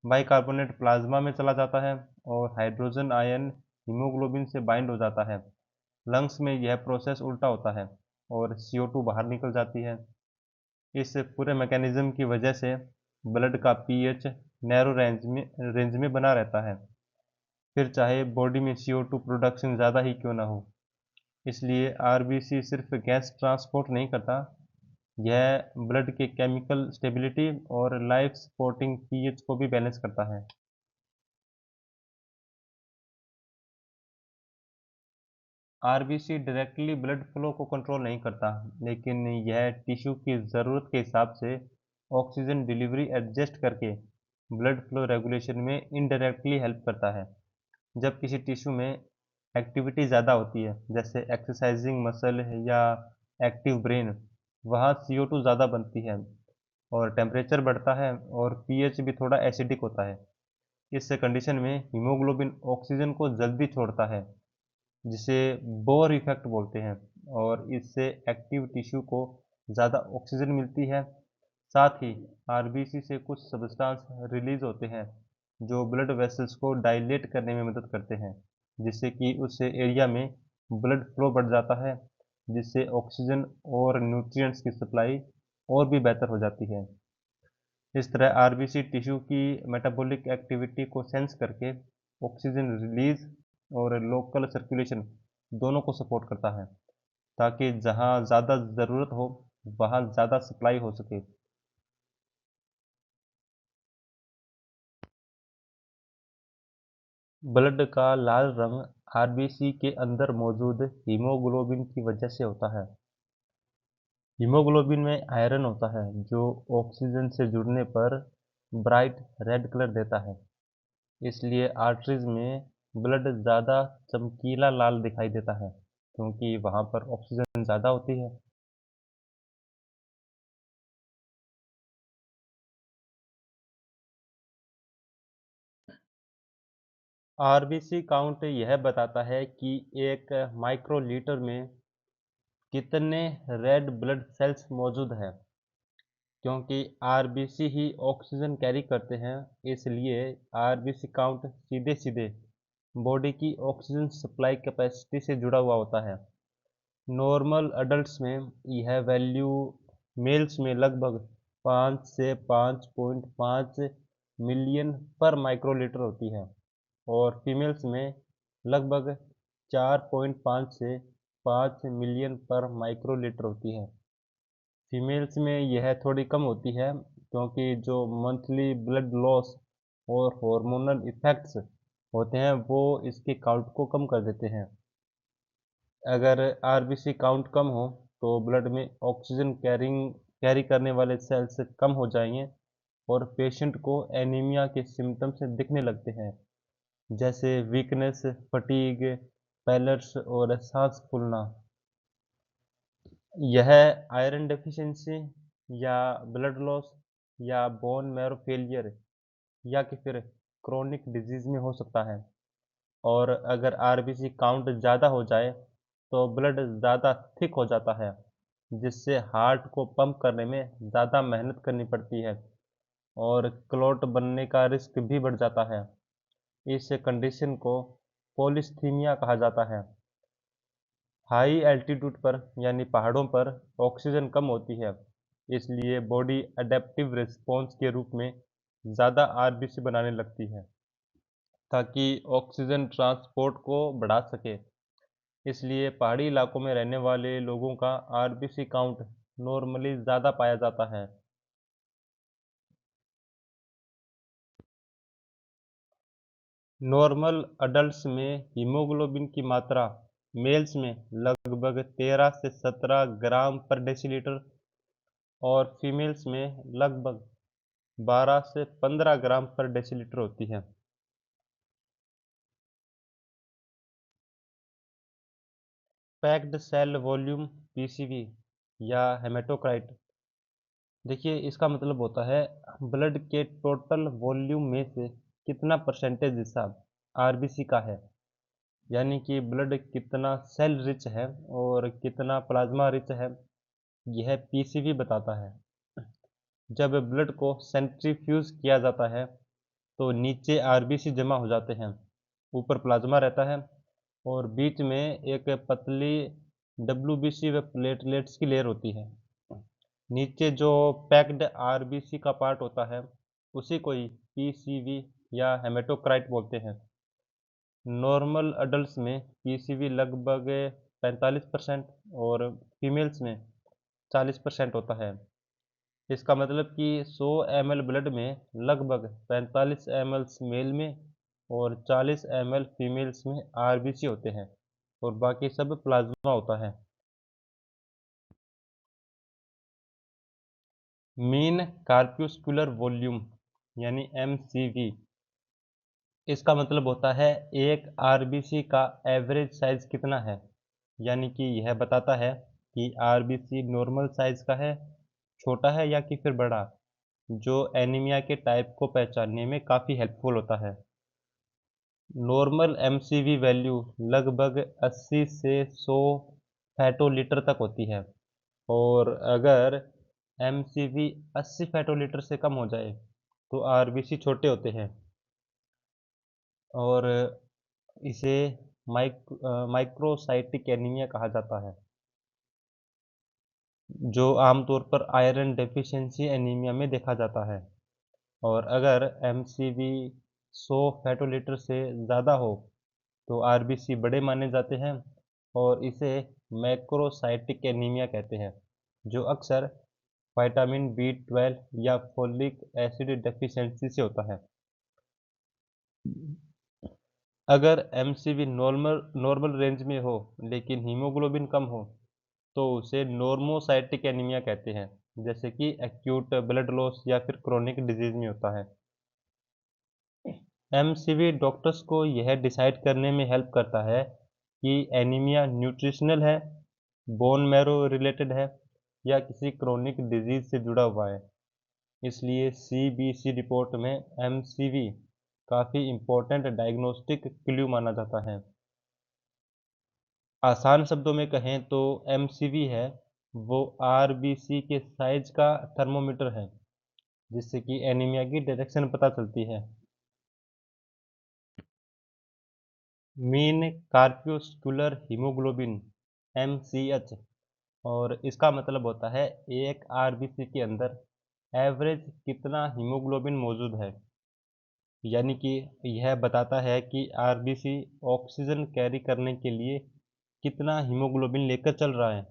बाइकार्बोनेट प्लाज्मा में चला जाता है और हाइड्रोजन आयन हीमोग्लोबिन से बाइंड हो जाता है। लंग्स में यह प्रोसेस उल्टा होता है और CO2 बाहर निकल जाती है। इस पूरे मैकेनिज्म की वजह से ब्लड का पीएच नैरो रेंज में बना रहता है, फिर चाहे बॉडी में CO2 प्रोडक्शन ज़्यादा ही क्यों ना हो। इसलिए आरबीसी सिर्फ गैस ट्रांसपोर्ट नहीं करता, यह ब्लड के केमिकल स्टेबिलिटी और लाइफ सपोर्टिंग पीएच को भी बैलेंस करता है। आरबीसी डायरेक्टली ब्लड फ्लो को कंट्रोल नहीं करता, लेकिन यह टिश्यू की ज़रूरत के हिसाब से ऑक्सीजन डिलीवरी एडजस्ट करके ब्लड फ्लो रेगुलेशन में इनडायरेक्टली हेल्प करता है। जब किसी टिश्यू में एक्टिविटी ज़्यादा होती है, जैसे एक्सरसाइजिंग मसल या एक्टिव ब्रेन, वहाँ CO2 ज़्यादा बनती है और टेम्परेचर बढ़ता है और पीएच भी थोड़ा एसिडिक होता है। इस कंडीशन में हीमोग्लोबिन ऑक्सीजन को जल्दी छोड़ता है, जिसे बोर इफेक्ट बोलते हैं, और इससे एक्टिव टिश्यू को ज़्यादा ऑक्सीजन मिलती है। साथ ही आरबीसी से कुछ सब्सटेंस रिलीज होते हैं जो ब्लड वेसल्स को डायलेट करने में मदद करते हैं, जिससे कि उस एरिया में ब्लड फ्लो बढ़ जाता है, जिससे ऑक्सीजन और न्यूट्रिएंट्स की सप्लाई और भी बेहतर हो जाती है। इस तरह आरबीसी टिश्यू की मेटाबॉलिक एक्टिविटी को सेंस करके ऑक्सीजन रिलीज और लोकल सर्कुलेशन दोनों को सपोर्ट करता है, ताकि जहां ज़्यादा ज़रूरत हो वहां ज़्यादा सप्लाई हो सके। ब्लड का लाल रंग आरबीसी के अंदर मौजूद हीमोग्लोबिन की वजह से होता है। हीमोग्लोबिन में आयरन होता है जो ऑक्सीजन से जुड़ने पर ब्राइट रेड कलर देता है। इसलिए आर्टरीज में ब्लड ज़्यादा चमकीला लाल दिखाई देता है, क्योंकि वहाँ पर ऑक्सीजन ज़्यादा होती है। आरबीसी काउंट यह बताता है कि एक माइक्रोलीटर में कितने रेड ब्लड सेल्स मौजूद हैं। क्योंकि आरबीसी ही ऑक्सीजन कैरी करते हैं, इसलिए आरबीसी काउंट सीधे सीधे बॉडी की ऑक्सीजन सप्लाई कैपेसिटी से जुड़ा हुआ होता है। नॉर्मल अडल्ट्स में यह वैल्यू मेल्स में लगभग 5 से 5.5 मिलियन पर माइक्रोलीटर होती है और फीमेल्स में लगभग 4.5 से 5 मिलियन पर माइक्रोलीटर होती है। फीमेल्स में यह थोड़ी कम होती है क्योंकि जो मंथली ब्लड लॉस और हार्मोनल इफ़ेक्ट्स होते हैं वो इसके काउंट को कम कर देते हैं। अगर आरबीसी काउंट कम हो तो ब्लड में ऑक्सीजन कैरी करने वाले सेल्स कम हो जाएंगे और पेशेंट को एनीमिया के सिम्टम्स दिखने लगते हैं, जैसे वीकनेस, फटीग, पैलर्स और सांस फूलना। यह आयरन डेफिशिएंसी या ब्लड लॉस या बोन मैरो फेलियर या कि फिर क्रोनिक डिजीज में हो सकता है। और अगर आरबीसी काउंट ज़्यादा हो जाए तो ब्लड ज़्यादा थिक हो जाता है, जिससे हार्ट को पंप करने में ज़्यादा मेहनत करनी पड़ती है और क्लॉट बनने का रिस्क भी बढ़ जाता है। इस कंडीशन को पॉलीस्थीमिया कहा जाता है। हाई एल्टीट्यूड पर यानी पहाड़ों पर ऑक्सीजन कम होती है, इसलिए बॉडी अडेप्टिव रिस्पॉन्स के रूप में ज़्यादा आरबीसी बनाने लगती है ताकि ऑक्सीजन ट्रांसपोर्ट को बढ़ा सके। इसलिए पहाड़ी इलाकों में रहने वाले लोगों का आरबीसी काउंट नॉर्मली ज़्यादा पाया जाता है। नॉर्मल अडल्ट्स में हीमोग्लोबिन की मात्रा मेल्स में लगभग 13 से 17 ग्राम पर डेसीलीटर और फीमेल्स में लगभग 12 से 15 ग्राम पर डेसीलीटर होती है। पैक्ड सेल वॉल्यूम पीसीवी या हेमेटोक्राइट, देखिए इसका मतलब होता है ब्लड के टोटल वॉल्यूम में से कितना परसेंटेज हिस्सा आरबीसी का है, यानी कि ब्लड कितना सेल रिच है और कितना प्लाज्मा रिच है, यह पीसीवी बताता है। जब ब्लड को सेंट्रीफ्यूज किया जाता है तो नीचे आरबीसी जमा हो जाते हैं, ऊपर प्लाज्मा रहता है और बीच में एक पतली डब्ल्यूबीसी व प्लेटलेट्स की लेयर होती है। नीचे जो पैक्ड आरबीसी का पार्ट होता है उसी को ही पीसीवी या हेमेटोक्राइट बोलते हैं। नॉर्मल अडल्ट्स में पीसीवी लगभग 45% और फीमेल्स में 40% होता है। इसका मतलब कि 100 ml ब्लड में लगभग 45 ml मेल में और 40 ml फीमेल्स में आरबीसी होते हैं और बाकी सब प्लाज्मा होता है। मीन कार्प्यूस्कुलर वॉल्यूम यानी एमसीवी, इसका मतलब होता है एक आरबीसी का एवरेज साइज कितना है, यानी कि यह बताता है कि आरबीसी नॉर्मल साइज का है, छोटा है या कि फिर बड़ा, जो एनीमिया के टाइप को पहचानने में काफ़ी हेल्पफुल होता है। नॉर्मल एमसीवी वैल्यू लगभग 80 से 100 फेटोलीटर तक होती है और अगर एमसीवी 80 फेटोलीटर से कम हो जाए तो आरबीसी छोटे होते हैं और इसे माइक्रोसाइटिक एनीमिया कहा जाता है, जो आमतौर पर आयरन डेफिशिएंसी एनीमिया में देखा जाता है। और अगर एमसीवी 100 फेटोलीटर से ज़्यादा हो तो आरबीसी बड़े माने जाते हैं और इसे मैक्रोसाइटिक एनीमिया कहते हैं, जो अक्सर विटामिन बी 12 या फोलिक एसिड डेफिशिएंसी से होता है। अगर एमसीवी नॉर्मल नॉर्मल रेंज में हो लेकिन हीमोग्लोबिन कम हो तो उसे नॉर्मोसाइटिक एनीमिया कहते हैं, जैसे कि एक्यूट ब्लड लॉस या फिर क्रोनिक डिजीज में होता है। एमसीवी डॉक्टर्स को यह डिसाइड करने में हेल्प करता है कि एनीमिया न्यूट्रिशनल है, बोन मैरो रिलेटेड है या किसी क्रोनिक डिजीज से जुड़ा हुआ है। इसलिए सीबीसी रिपोर्ट में एमसीवी काफ़ी इम्पोर्टेंट डायग्नोस्टिक क्लू माना जाता है। आसान शब्दों में कहें तो एमसीवी है वो आरबीसी के साइज का थर्मोमीटर है, जिससे कि एनीमिया की डायरेक्शन पता चलती है। मीन कार्प्यूस्कुलर हीमोग्लोबिन MCH, और इसका मतलब होता है एक आरबीसी के अंदर एवरेज कितना हीमोग्लोबिन मौजूद है। यानी कि यह बताता है कि आरबीसी ऑक्सीजन कैरी करने के लिए कितना हीमोग्लोबिन लेकर चल रहा है।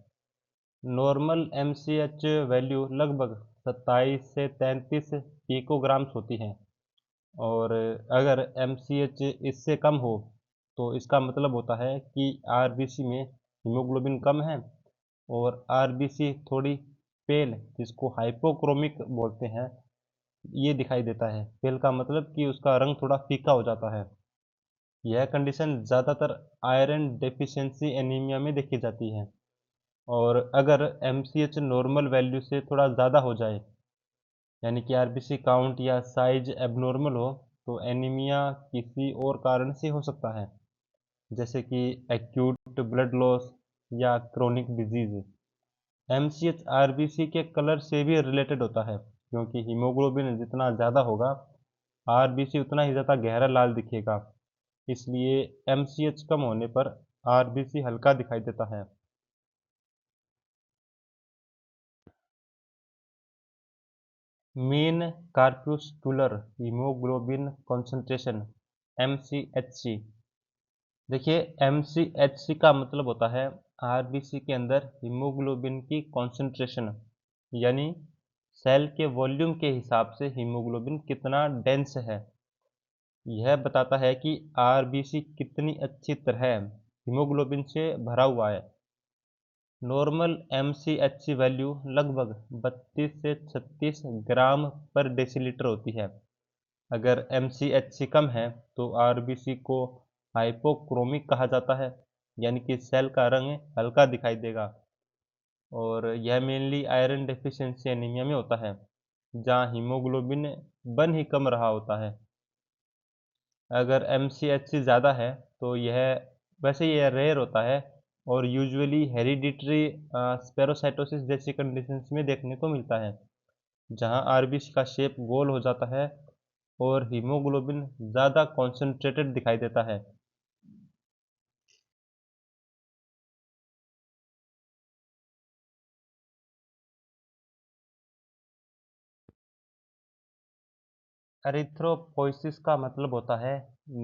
नॉर्मल MCH वैल्यू लगभग 27 से 33 पिकोग्राम्स होती है, और अगर MCH इससे कम हो तो इसका मतलब होता है कि आरबीसी में हीमोग्लोबिन कम है, और आरबीसी थोड़ी पेल, जिसको हाइपोक्रोमिक बोलते हैं, ये दिखाई देता है। पेल का मतलब कि उसका रंग थोड़ा फीका हो जाता है। यह कंडीशन ज़्यादातर आयरन डेफिशिएंसी एनीमिया में देखी जाती है, और अगर MCH नॉर्मल वैल्यू से थोड़ा ज़्यादा हो जाए, यानी कि आरबीसी काउंट या साइज एबनॉर्मल हो, तो एनीमिया किसी और कारण से हो सकता है, जैसे कि एक्यूट ब्लड लॉस या क्रोनिक डिजीज। MCH आरबीसी के कलर से भी रिलेटेड होता है, क्योंकि हीमोग्लोबिन जितना ज़्यादा होगा, आरबीसी उतना ही ज़्यादा गहरा लाल दिखेगा। इसलिए MCH कम होने पर आरबीसी हल्का दिखाई देता है। Mean corpuscular haemoglobin concentration MCHC। देखिए, MCHC का मतलब होता है आरबीसी के अंदर हीमोग्लोबिन की कॉन्सेंट्रेशन, यानी सेल के वॉल्यूम के हिसाब से हीमोग्लोबिन कितना डेंस है। यह बताता है कि आरबीसी कितनी अच्छी तरह हीमोग्लोबिन से भरा हुआ है। नॉर्मल MCHC वैल्यू लगभग 32 से 36 ग्राम पर डेसीलीटर होती है। अगर MCHC कम है तो आरबीसी को हाइपोक्रोमिक कहा जाता है, यानी कि सेल का रंग हल्का दिखाई देगा, और यह मेनली आयरन डेफिशिएंसी एनीमिया में होता है, जहाँ हीमोग्लोबिन बन ही कम रहा होता है। अगर MCHC ज़्यादा है तो यह, वैसे यह रेयर होता है और यूजुअली हेरिडिटरी स्पेरोसाइटोसिस जैसी कंडीशंस में देखने को मिलता है, जहां आरबीसी का शेप गोल हो जाता है और हीमोग्लोबिन ज़्यादा कॉन्सेंट्रेटेड दिखाई देता है। एरिथ्रोपोइसिस का मतलब होता है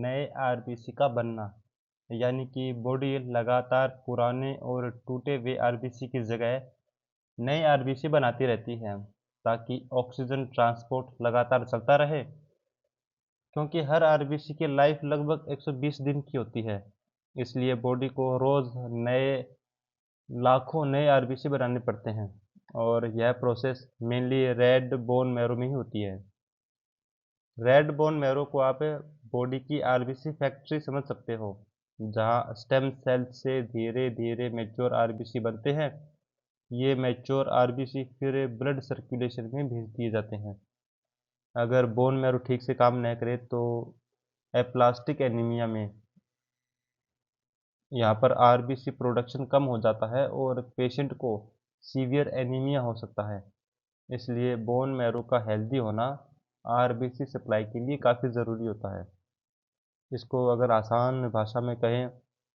नए आरबीसी का बनना, यानी कि बॉडी लगातार पुराने और टूटे हुए आरबीसी की जगह नए आरबीसी बनाती रहती है, ताकि ऑक्सीजन ट्रांसपोर्ट लगातार चलता रहे। क्योंकि हर आरबीसी की लाइफ लगभग 120 दिन की होती है, इसलिए बॉडी को रोज़ नए लाखों नए आरबीसी बनाने पड़ते हैं, और यह process mainly red bone marrow में ही होती है। रेड बोन मैरो को आप बॉडी की आरबीसी फैक्ट्री समझ सकते हो, जहां स्टेम सेल से धीरे धीरे मैच्योर आरबीसी बनते हैं। ये मैच्योर आरबीसी फिर ब्लड सर्कुलेशन में भेज दिए जाते हैं। अगर बोन मैरो ठीक से काम न करे तो एप्लास्टिक एनीमिया में यहाँ पर आरबीसी प्रोडक्शन कम हो जाता है और पेशेंट को सीवियर एनीमिया हो सकता है। इसलिए बोन मैरो का हेल्दी होना आरबीसी सप्लाई के लिए काफ़ी ज़रूरी होता है। इसको अगर आसान भाषा में कहें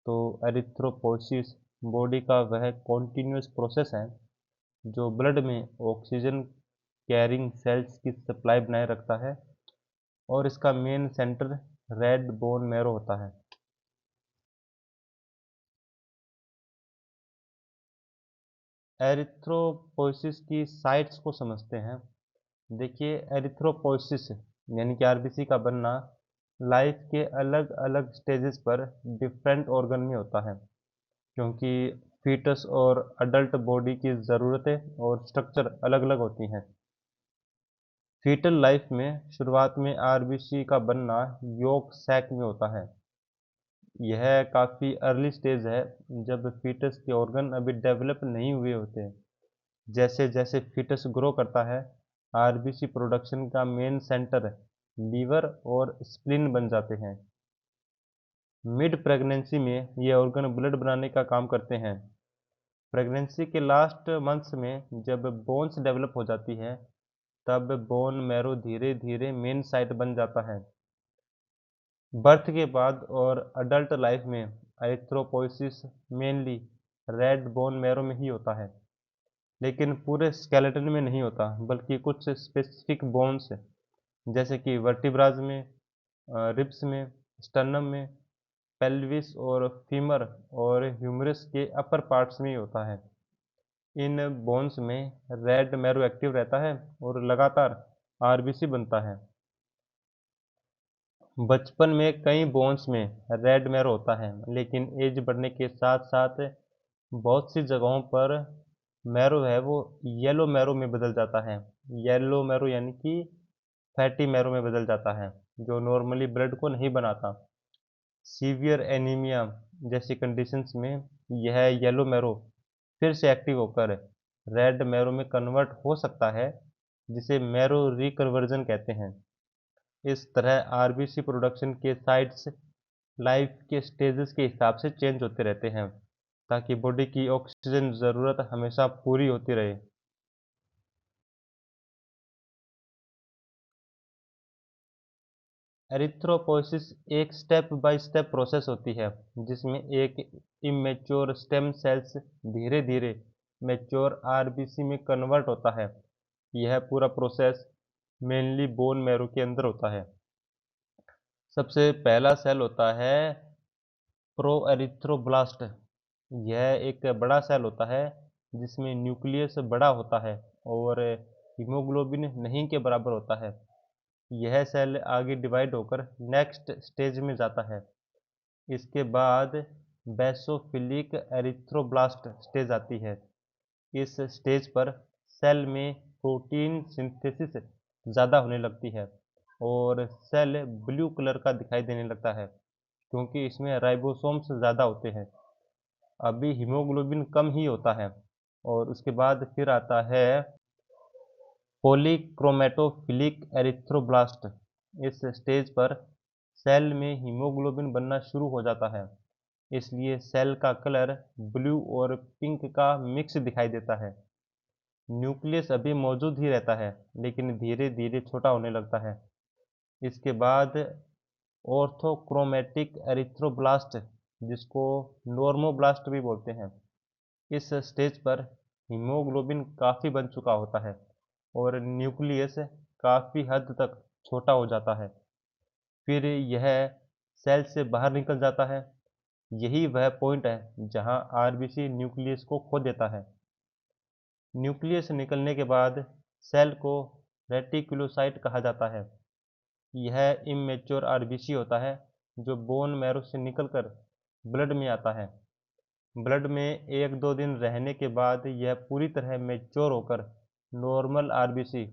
तो एरिथ्रोपोइसिस बॉडी का वह कॉन्टिन्यूस प्रोसेस है जो ब्लड में ऑक्सीजन कैरिंग सेल्स की सप्लाई बनाए रखता है, और इसका main centre red bone marrow होता है। एरिथ्रोपोइसिस की साइट्स को समझते हैं। देखिए, एरिथ्रोपोइसिस यानी कि आरबीसी का बनना लाइफ के अलग अलग स्टेजेस पर डिफरेंट ऑर्गन में होता है, क्योंकि फीटस और अडल्ट बॉडी की ज़रूरतें और स्ट्रक्चर अलग अलग होती हैं। फीटल लाइफ में शुरुआत में आरबीसी का बनना योक सैक में होता है। यह काफ़ी अर्ली स्टेज है, जब फीटस के ऑर्गन अभी डेवलप नहीं हुए होते। जैसे जैसे फीटस ग्रो करता है, आरबीसी प्रोडक्शन का मेन सेंटर लीवर और स्प्लीन बन जाते हैं। मिड प्रेगनेंसी में ये ऑर्गन ब्लड बनाने का काम करते हैं। प्रेगनेंसी के लास्ट मंथ्स में जब बोन्स डेवलप हो जाती है, तब बोन मैरो धीरे धीरे मेन साइट बन जाता है। बर्थ के बाद और अडल्ट लाइफ में erythropoiesis mainly red bone marrow में ही होता है, लेकिन पूरे स्केलेटन में नहीं होता, बल्कि कुछ स्पेसिफिक बोन्स जैसे कि वर्टिब्राज में, रिब्स में, स्टर्नम में, पेल्विस और फीमर और ह्यूमरस के अपर पार्ट्स में ही होता है। इन बोन्स में रेड मैरो एक्टिव रहता है और लगातार आरबीसी बनता है। बचपन में कई बोन्स में रेड मैरो होता है, लेकिन एज बढ़ने के साथ साथ बहुत सी जगहों पर मैरो है वो येलो मैरो में बदल जाता है। येलो मैरो यानी कि फैटी मैरो में बदल जाता है, जो नॉर्मली ब्लड को नहीं बनाता। सीवियर एनीमिया जैसी कंडीशंस में यह येलो मैरो फिर से एक्टिव होकर रेड मैरो में कन्वर्ट हो सकता है, जिसे मैरो रिकन्वर्जन कहते हैं। इस तरह आरबीसी प्रोडक्शन के साइट्स लाइफ के स्टेजेस के हिसाब से चेंज होते रहते हैं, ताकि बॉडी की ऑक्सीजन ज़रूरत हमेशा पूरी होती रहे। एरिथ्रोपोइसिस एक स्टेप बाय स्टेप प्रोसेस होती है, जिसमें एक इमेच्योर स्टेम सेल्स धीरे धीरे मैच्योर आरबीसी में कन्वर्ट होता है। यह पूरा प्रोसेस मेनली बोन मैरो के अंदर होता है। सबसे पहला सेल होता है प्रोएरिथ्रोब्लास्ट। यह एक बड़ा सेल होता है जिसमें न्यूक्लियस बड़ा होता है और हीमोग्लोबिन नहीं के बराबर होता है। यह सेल आगे डिवाइड होकर नेक्स्ट स्टेज में जाता है। इसके बाद बेसोफिलिक एरिथ्रोब्लास्ट स्टेज आती है। इस स्टेज पर सेल में प्रोटीन सिंथेसिस ज़्यादा होने लगती है और सेल ब्लू कलर का दिखाई देने लगता है, क्योंकि इसमें राइबोसोम्स ज़्यादा होते हैं। अभी हीमोग्लोबिन कम ही होता है। और उसके बाद फिर आता है पॉलीक्रोमेटोफिलिक एरिथ्रोब्लास्ट। इस स्टेज पर सेल में हीमोग्लोबिन बनना शुरू हो जाता है, इसलिए सेल का कलर ब्लू और पिंक का मिक्स दिखाई देता है। न्यूक्लियस अभी मौजूद ही रहता है, लेकिन धीरे धीरे छोटा होने लगता है। इसके बाद ऑर्थोक्रोमेटिक एरिथ्रोब्लास्ट, जिसको नॉर्मोब्लास्ट भी बोलते हैं। इस स्टेज पर हीमोग्लोबिन काफ़ी बन चुका होता है और न्यूक्लियस काफ़ी हद तक छोटा हो जाता है। फिर यह सेल से बाहर निकल जाता है। यही वह पॉइंट है जहां आरबीसी न्यूक्लियस को खो देता है। न्यूक्लियस निकलने के बाद सेल को रेटिकुलोसाइट कहा जाता है। यह इमेच्योर आरबीसी होता है जो बोन मैरो से निकलकर ब्लड में आता है। ब्लड में 1-2 दिन रहने के बाद यह पूरी तरह मैच्योर होकर नॉर्मल आरबीसी,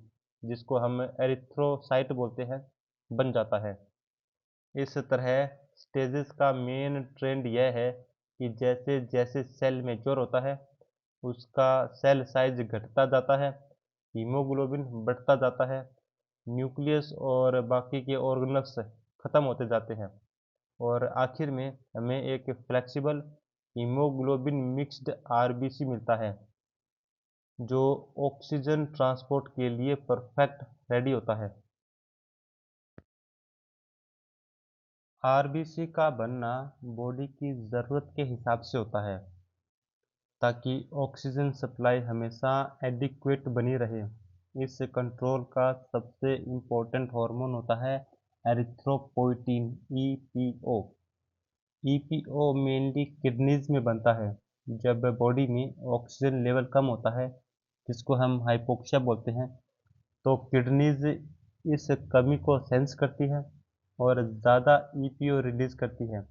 जिसको हम एरिथ्रोसाइट बोलते हैं, बन जाता है। इस तरह स्टेजेस का मेन ट्रेंड यह है कि जैसे जैसे सेल मैच्योर होता है, उसका सेल साइज घटता जाता है, हीमोग्लोबिन बढ़ता जाता है, न्यूक्लियस और बाकी के ऑर्गेनल्स खत्म होते जाते हैं और आखिर में हमें एक फ्लेक्सिबल हीमोग्लोबिन मिक्स्ड आरबीसी मिलता है, जो ऑक्सीजन ट्रांसपोर्ट के लिए परफेक्ट रेडी होता है। आरबीसी का बनना बॉडी की ज़रूरत के हिसाब से होता है, ताकि ऑक्सीजन सप्लाई हमेशा एडिक्वेट बनी रहे। इस कंट्रोल का सबसे इम्पोर्टेंट हार्मोन होता है erythropoietin, EPO. EPO mainly kidneys में बनता है। जब बॉडी में ऑक्सीजन लेवल कम होता है, जिसको हम हाइपोक्सिया बोलते हैं, तो किडनीज इस कमी को सेंस करती है और ज़्यादा ईपीओ रिलीज करती है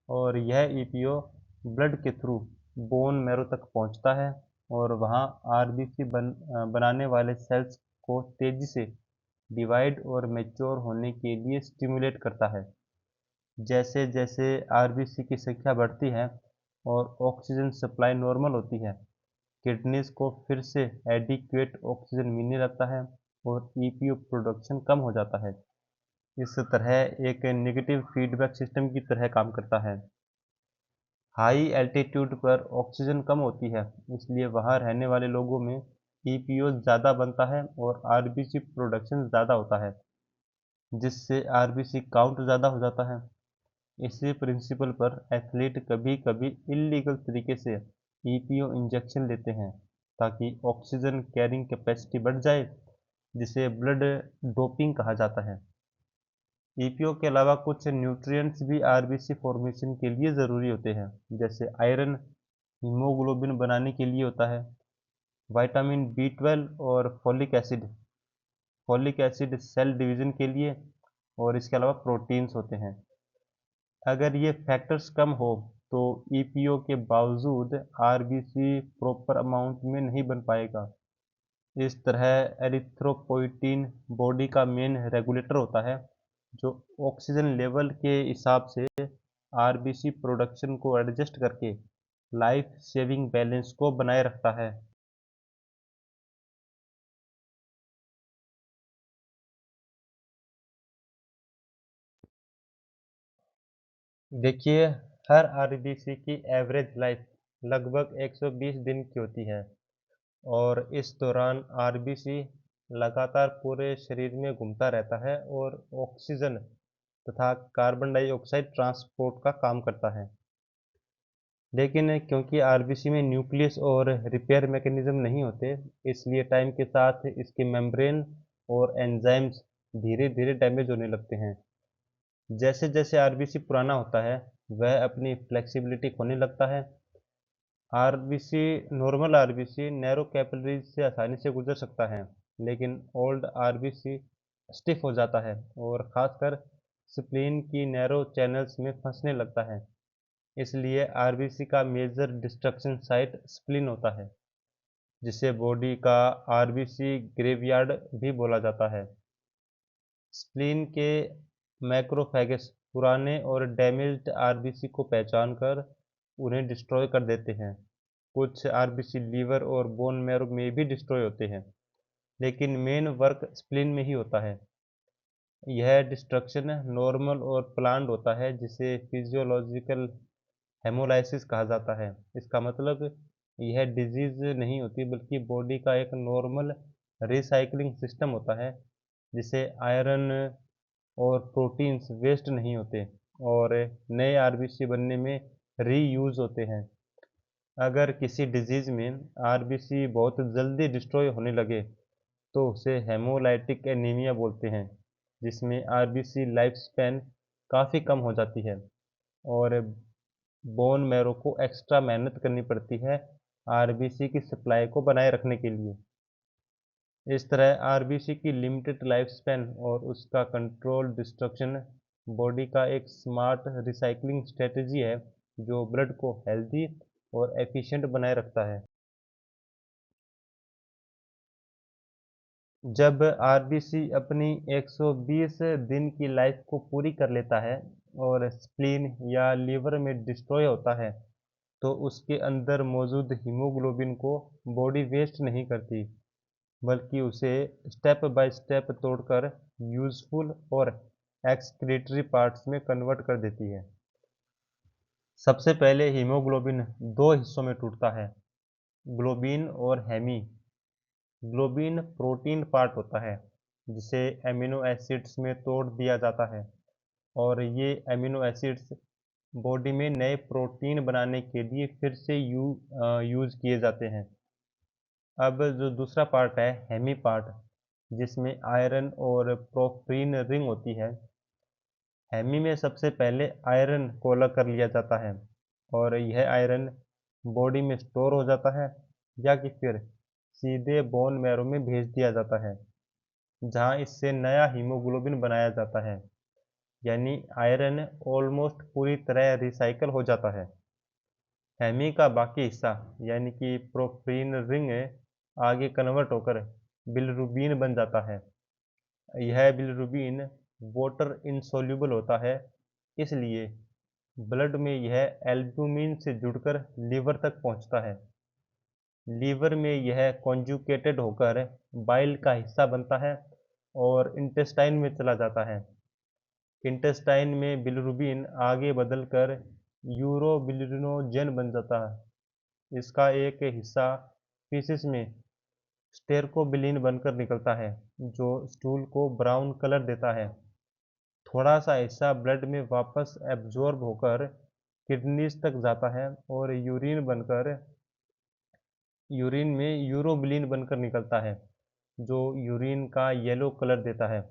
और यह ईपीओ ब्लड के थ्रू बोन मैरो तक पहुंचता है और वहां आरबीसी बनाने वाले सेल्स को तेजी से डिवाइड और मैच्योर होने के लिए स्टिमुलेट करता है। जैसे जैसे आरबीसी की संख्या बढ़ती है और ऑक्सीजन सप्लाई नॉर्मल होती है, किडनीज को फिर से एडिक्वेट ऑक्सीजन मिलने लगता है और ईपीओ प्रोडक्शन कम हो जाता है। इस तरह एक नेगेटिव फीडबैक सिस्टम की तरह काम करता है। हाई एल्टीट्यूड पर ऑक्सीजन कम होती है, इसलिए वहां रहने वाले लोगों में ईपीओ ज़्यादा बनता है और आरबीसी प्रोडक्शन ज़्यादा होता है। जिससे आरबीसी काउंट ज़्यादा हो जाता है। इसी प्रिंसिपल पर एथलीट कभी कभी इलीगल तरीके से ईपीओ इंजेक्शन लेते हैं ताकि ऑक्सीजन कैरिंग कैपेसिटी बढ़ जाए, जिसे ब्लड डोपिंग कहा जाता है। ईपीओ के अलावा कुछ न्यूट्रिएंट्स भी आरबीसी फॉर्मेशन के लिए ज़रूरी होते हैं, जैसे आयरन हीमोग्लोबिन बनाने के लिए होता है, विटामिन बी 12 और फोलिक एसिड सेल डिवीजन के लिए, और इसके अलावा प्रोटीन्स होते हैं। अगर ये फैक्टर्स कम हो तो ईपीओ के बावजूद आरबीसी प्रॉपर अमाउंट में नहीं बन पाएगा। इस तरह एरिथ्रोपोइटीन बॉडी का मेन रेगुलेटर होता है, जो ऑक्सीजन लेवल के हिसाब से आरबीसी प्रोडक्शन को एडजस्ट करके लाइफ सेविंग बैलेंस को बनाए रखता है। देखिए, हर आरबीसी की एवरेज लाइफ लगभग 120 दिन की होती है, और इस दौरान आरबीसी लगातार पूरे शरीर में घूमता रहता है और ऑक्सीजन तथा कार्बन डाइऑक्साइड ट्रांसपोर्ट का काम करता है। लेकिन क्योंकि आरबीसी में न्यूक्लियस और रिपेयर मैकेनिज्म नहीं होते, इसलिए टाइम के साथ इसके मेम्ब्रेन और एंजाइम्स धीरे धीरे डैमेज होने लगते हैं। जैसे जैसे आरबीसी पुराना होता है, वह अपनी फ्लेक्सिबिलिटी खोने लगता है। RBC normal RBC narrow capillaries से आसानी से गुजर सकता है, लेकिन ओल्ड आरबीसी स्टिफ हो जाता है और खासकर स्प्लीन की नैरो चैनल्स में फंसने लगता है। इसलिए आरबीसी का मेजर डिस्ट्रक्शन साइट स्प्लीन होता है, जिसे बॉडी का आरबीसी ग्रेवयार्ड भी बोला जाता है। स्प्लीन के मैक्रोफैगस पुराने और डैमेज्ड आरबीसी को पहचान कर उन्हें डिस्ट्रॉय कर देते हैं। कुछ आरबीसी लीवर और बोन मैरो में भी डिस्ट्रॉय होते हैं, लेकिन मेन वर्क स्प्लीन में ही होता है। यह डिस्ट्रक्शन नॉर्मल और प्लान्ड होता है, जिसे फिजियोलॉजिकल हेमोलाइसिस कहा जाता है। इसका मतलब यह डिजीज नहीं होती, बल्कि बॉडी का एक नॉर्मल रिसाइकलिंग सिस्टम होता है, जिसे आयरन और प्रोटीन्स वेस्ट नहीं होते और नए आरबीसी बनने में रीयूज होते हैं। अगर किसी डिजीज में आरबीसी बहुत जल्दी डिस्ट्रॉय होने लगे तो उसे हेमोलाइटिक एनीमिया बोलते हैं, जिसमें आरबीसी लाइफ स्पैन काफ़ी कम हो जाती है और बोन मैरो को एक्स्ट्रा मेहनत करनी पड़ती है आरबीसी की सप्लाई को बनाए रखने के लिए। इस तरह आरबीसी की लिमिटेड लाइफ स्पैन और उसका कंट्रोल डिस्ट्रक्शन बॉडी का एक स्मार्ट रिसाइकलिंग स्ट्रेटजी है, जो ब्लड को हेल्दी और एफिशिएंट बनाए रखता है। जब आरबीसी अपनी 120 दिन की लाइफ को पूरी कर लेता है और स्प्लीन या लीवर में डिस्ट्रॉय होता है, तो उसके अंदर मौजूद हीमोग्लोबिन को बॉडी वेस्ट नहीं करती, बल्कि उसे स्टेप बाय स्टेप तोड़कर यूजफुल और एक्सक्रीटरी पार्ट्स में कन्वर्ट कर देती है। सबसे पहले हीमोग्लोबिन दो हिस्सों में टूटता है, ग्लोबिन और हेमी। ग्लोबिन प्रोटीन पार्ट होता है, जिसे एमिनो एसिड्स में तोड़ दिया जाता है, और ये एमिनो एसिड्स बॉडी में नए प्रोटीन बनाने के लिए फिर से यूज किए जाते हैं। अब जो दूसरा पार्ट है, हेमी पार्ट, जिसमें आयरन और प्रोटीन रिंग होती है। हेमी में सबसे पहले आयरन को अलग कर लिया जाता है, और यह आयरन बॉडी में स्टोर हो जाता है या कि फिर सीधे बोन मैरो में भेज दिया जाता है, जहां इससे नया हीमोग्लोबिन बनाया जाता है। यानी आयरन ऑलमोस्ट पूरी तरह रिसाइकल हो जाता है। हेमी का बाकी हिस्सा यानी कि प्रोटीन रिंग आगे कन्वर्ट होकर बिलिरुबिन बन जाता है। यह बिलिरुबिन वाटर इनसोल्यूबल होता है, इसलिए ब्लड में यह एल्ब्यूमिन से जुड़कर लीवर तक पहुंचता है। लीवर में यह कॉन्जुकेटेड होकर बाइल का हिस्सा बनता है और इंटेस्टाइन में चला जाता है। इंटेस्टाइन में बिलिरुबिन आगे बदलकर यूरोबिलिरुबिनोजन बन जाता है। इसका एक हिस्सा फीसिस में स्टेरकोबिलिन बनकर निकलता है, जो स्टूल को ब्राउन कलर देता है। थोड़ा सा हिस्सा ब्लड में वापस एब्जॉर्ब होकर किडनीज तक जाता है और यूरिन में यूरोबिलिन बनकर निकलता है, जो यूरिन का येलो कलर देता है।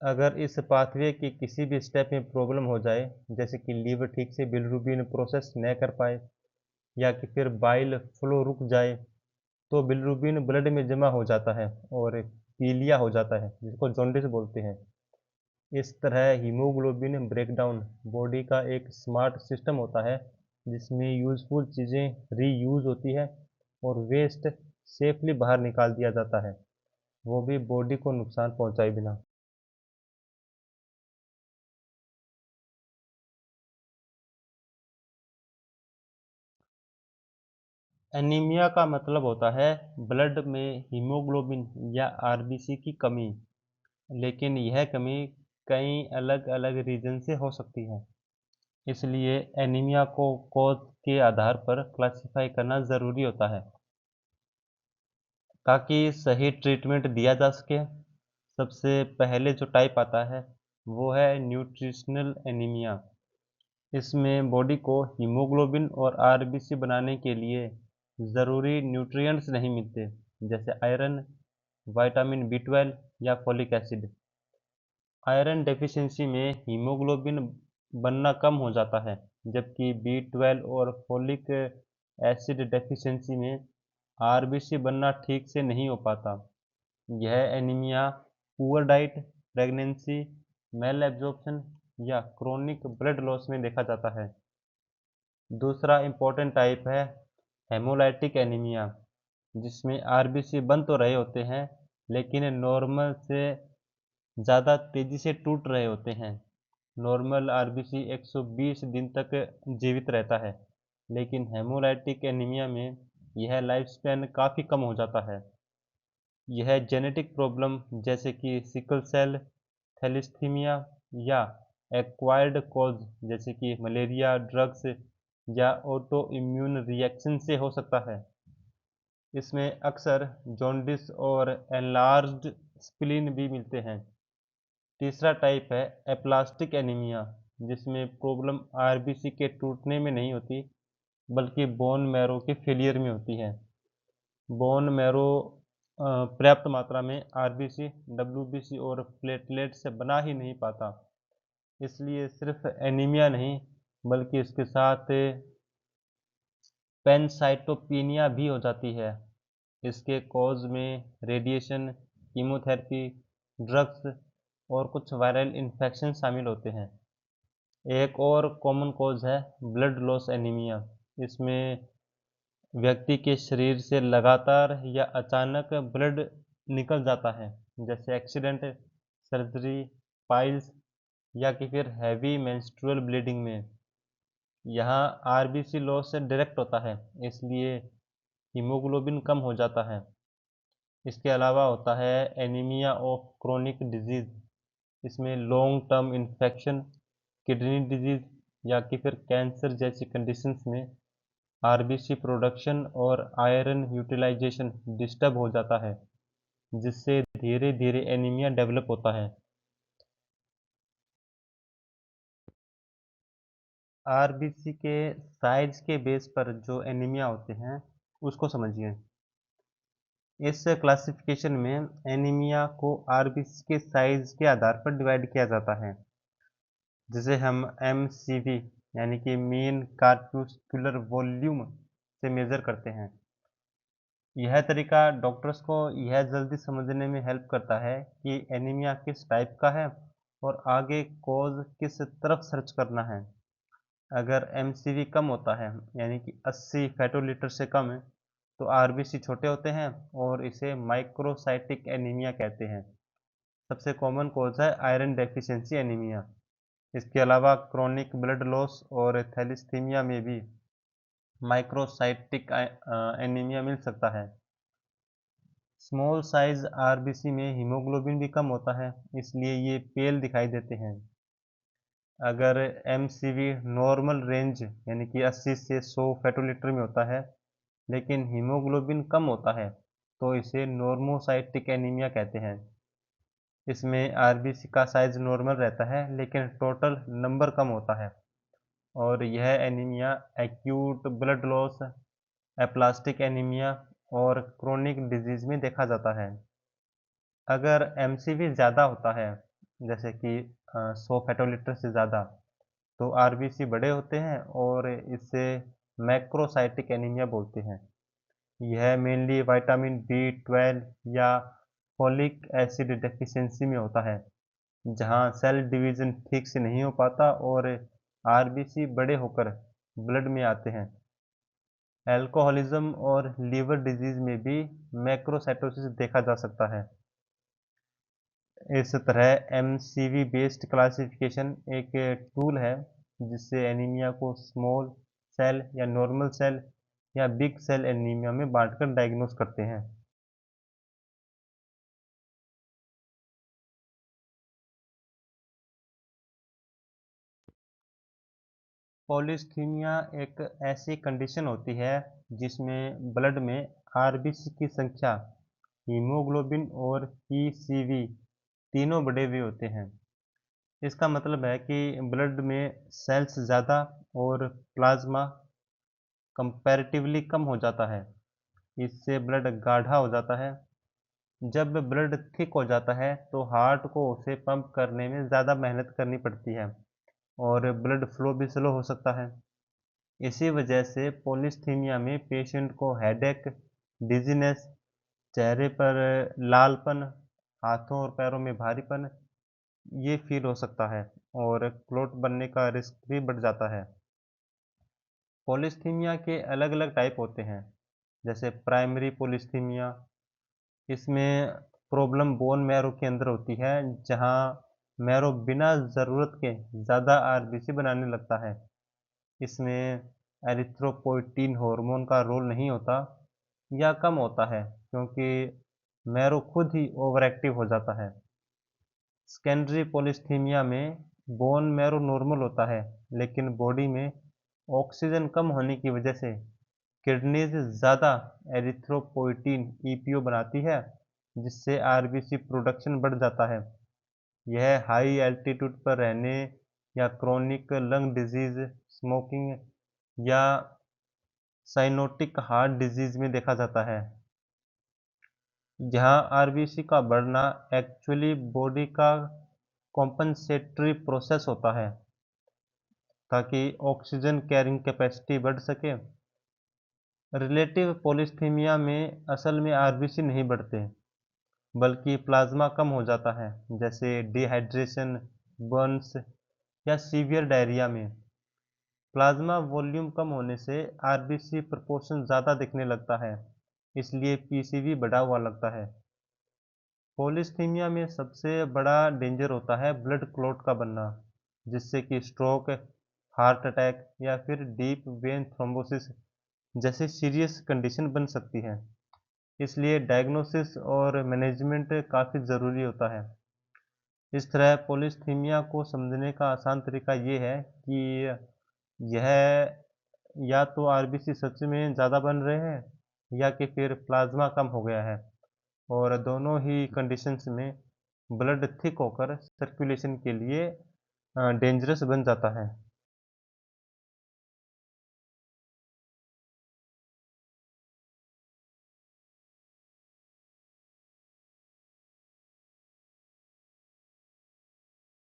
अगर इस पाथवे के किसी भी स्टेप में प्रॉब्लम हो जाए, जैसे कि लीवर ठीक से बिलिरुबिन प्रोसेस न कर पाए या कि फिर बाइल फ्लो रुक जाए, तो बिलिरुबिन ब्लड में जमा हो जाता है और पीलिया हो जाता है, जिसको जॉन्डिस बोलते हैं। इस तरह हीमोग्लोबिन ब्रेकडाउन बॉडी का एक स्मार्ट सिस्टम होता है, जिसमें यूजफुल चीज़ें रीयूज होती है और वेस्ट सेफली बाहर निकाल दिया जाता है, वो भी बॉडी को नुकसान पहुंचाए बिना। एनीमिया का मतलब होता है ब्लड में हीमोग्लोबिन या आरबीसी की कमी, लेकिन यह कमी कई अलग अलग रीजन से हो सकती है। इसलिए एनीमिया को कॉज के आधार पर क्लासिफाई करना ज़रूरी होता है ताकि सही ट्रीटमेंट दिया जा सके। सबसे पहले जो टाइप आता है वो है न्यूट्रिशनल एनीमिया। इसमें बॉडी को हीमोग्लोबिन और आरबीसी बनाने के लिए ज़रूरी न्यूट्रिएंट्स नहीं मिलते, जैसे आयरन, विटामिन बी 12 या फोलिक एसिड। आयरन डेफिशिएंसी में हीमोग्लोबिन बनना कम हो जाता है, जबकि बी 12 और फोलिक एसिड डेफिशिएंसी में आरबीसी बनना ठीक से नहीं हो पाता। यह anaemia poor diet, pregnancy, malabsorption या क्रोनिक ब्लड लॉस में देखा जाता है। दूसरा इम्पोर्टेंट टाइप है हेमोलाइटिक एनीमिया, जिसमें आरबीसी बन तो रहे होते हैं, लेकिन नॉर्मल से ज़्यादा तेज़ी से टूट रहे होते हैं। नॉर्मल आरबीसी 120 दिन तक जीवित रहता है, लेकिन हेमोलाइटिक एनीमिया में यह लाइफ स्पैन काफ़ी कम हो जाता है। यह जेनेटिक प्रॉब्लम जैसे कि सिकल सेल, थैलेसीमिया या एक्वायर्ड कॉज जैसे कि मलेरिया, ड्रग्स या ऑटो इम्यून रिएक्शन से हो सकता है। इसमें अक्सर जॉन्डिस और एनलार्ज्ड स्प्लीन भी मिलते हैं। तीसरा टाइप है एप्लास्टिक एनीमिया, जिसमें प्रॉब्लम आरबीसी के टूटने में नहीं होती, बल्कि बोन मैरो के फेलियर में होती है। बोन मैरो पर्याप्त मात्रा में आरबीसी, डब्ल्यूबीसी और प्लेटलेट से बना ही नहीं पाता। इसलिए सिर्फ एनीमिया नहीं, बल्कि इसके साथ पैनसाइटोपिनिया भी हो जाती है। इसके कॉज में रेडिएशन, कीमोथेरेपी, ड्रग्स और कुछ वायरल इन्फेक्शन शामिल होते हैं। एक और कॉमन कॉज है ब्लड लॉस एनीमिया। इसमें व्यक्ति के शरीर से लगातार या अचानक ब्लड निकल जाता है, जैसे एक्सीडेंट, सर्जरी, पाइल्स या कि फिर हैवी मेंस्ट्रुअल ब्लीडिंग में। यहाँ आरबीसी लॉस से डायरेक्ट होता है, इसलिए हीमोग्लोबिन कम हो जाता है। इसके अलावा होता है एनीमिया ऑफ क्रोनिक डिजीज़। इसमें long term infection, kidney disease या कि फिर कैंसर जैसी कंडीशंस में आरबीसी प्रोडक्शन और आयरन यूटिलाइजेशन डिस्टर्ब हो जाता है, जिससे धीरे धीरे एनीमिया डेवलप होता है। आरबीसी के साइज के बेस पर जो एनीमिया होते हैं उसको समझिए। इस क्लासिफिकेशन में एनीमिया को आरबीसी के साइज के आधार पर डिवाइड किया जाता है, जिसे हम एमसीवी यानी कि मीन कार्पुस्कुलर वॉल्यूम से मेज़र करते हैं। यह तरीका डॉक्टर्स को यह जल्दी समझने में हेल्प करता है कि एनीमिया किस टाइप का है और आगे कॉज किस तरफ सर्च करना है। अगर एमसीवी कम होता है, यानी कि 80 फेटोलीटर से कम है, तो आरबीसी छोटे होते हैं और इसे माइक्रोसाइटिक एनीमिया कहते हैं। सबसे कॉमन कॉज है आयरन डेफिशिएंसी एनीमिया। इसके अलावा क्रोनिक ब्लड लॉस और थैलेसीमिया में भी माइक्रोसाइटिक एनीमिया मिल सकता है। स्मॉल साइज आरबीसी में हीमोग्लोबिन भी कम होता है, इसलिए ये पेल दिखाई देते हैं। अगर एमसीवी नॉर्मल रेंज यानी कि 80 से 100 फेटोलीटर में होता है, लेकिन हीमोग्लोबिन कम होता है, तो इसे नॉर्मोसाइटिक एनीमिया कहते हैं। इसमें आरबीसी का साइज नॉर्मल रहता है लेकिन टोटल नंबर कम होता है और यह anaemia acute blood loss, aplastic anaemia और क्रोनिक डिजीज में देखा जाता है। अगर एमसीवी ज़्यादा होता है जैसे कि 100 फेटोलीटर से ज़्यादा तो आरबीसी बड़े होते हैं और इसे मैक्रोसाइटिक एनीमिया बोलते हैं। यह मेनली विटामिन बी 12 या फोलिक एसिड डेफिशिएंसी में होता है जहां सेल डिवीजन ठीक से नहीं हो पाता और आरबीसी बड़े होकर ब्लड में आते हैं। अल्कोहलिज्म और लीवर डिजीज में भी मैक्रोसाइटोसिस देखा जा सकता है। इस तरह एमसीवी बेस्ड क्लासिफिकेशन एक टूल है जिससे एनीमिया को स्मॉल सेल या नॉर्मल सेल या बिग सेल एनीमिया में बांटकर डायग्नोस करते हैं। पॉलीस्थीमिया एक ऐसी कंडीशन होती है जिसमें ब्लड में आरबीसी की संख्या, हीमोग्लोबिन और पीसीवी तीनों बढ़े हुए होते हैं। इसका मतलब है कि ब्लड में सेल्स ज़्यादा और प्लाज्मा कंपैरेटिवली कम हो जाता है। इससे ब्लड गाढ़ा हो जाता है। जब ब्लड थिक हो जाता है तो हार्ट को उसे पंप करने में ज़्यादा मेहनत करनी पड़ती है और ब्लड फ्लो भी स्लो हो सकता है। इसी वजह से पॉलीस्थीमिया में पेशेंट को हेडेक, डिजीनेस, चेहरे पर लालपन, हाथों और पैरों में भारीपन ये फील हो सकता है और क्लॉट बनने का रिस्क भी बढ़ जाता है। पॉलीस्थीमिया के अलग-अलग टाइप होते हैं, जैसे प्राइमरी पॉलीस्थीमिया। इसमें प्रॉब्लम बोन मैरो के अंदर होती है, जहाँ मैरो बिना ज़रूरत के ज़्यादा आरबीसी बनाने लगता है। इसमें एरिथ्रोपोइटीन हार्मोन का रोल नहीं होता या कम होता है क्योंकि मैरो खुद ही ओवर एक्टिव हो जाता है। सेकेंडरी पॉलीस्थीमिया में बोन मैरो नॉर्मल होता है लेकिन बॉडी में ऑक्सीजन कम होने की वजह से किडनीज ज़्यादा एरिथ्रोपोइटीन ईपीओ बनाती है जिससे आरबीसी प्रोडक्शन बढ़ जाता है। यह हाई एल्टीट्यूड पर रहने या क्रोनिक लंग डिजीज, स्मोकिंग या साइनोटिक हार्ट डिजीज में देखा जाता है। जहां आरबीसी का बढ़ना एक्चुअली बॉडी का कॉम्पनसेटरी प्रोसेस होता है ताकि ऑक्सीजन कैरिंग कैपेसिटी बढ़ सके। रिलेटिव पॉलीस्थीमिया में असल में आरबीसी नहीं बढ़ते बल्कि प्लाज्मा कम हो जाता है जैसे डिहाइड्रेशन, बर्न्स या सीवियर डायरिया में। प्लाज्मा वॉल्यूम कम होने से आरबीसी प्रोपोर्शन ज़्यादा दिखने लगता है, इसलिए पीसीवी बढ़ा हुआ लगता है। पॉलीस्थीमिया में सबसे बड़ा डेंजर होता है ब्लड क्लॉट का बनना, जिससे कि स्ट्रोक, हार्ट अटैक या फिर डीप वेन थ्रोम्बोसिस जैसी सीरियस कंडीशन बन सकती है। इसलिए डायग्नोसिस और मैनेजमेंट काफ़ी ज़रूरी होता है। इस तरह पॉलीस्थीमिया को समझने का आसान तरीका ये है कि यह या तो आरबीसी सच में ज़्यादा बन रहे हैं या कि फिर प्लाज्मा कम हो गया है और दोनों ही कंडीशंस में ब्लड थिक होकर सर्कुलेशन के लिए डेंजरस बन जाता है।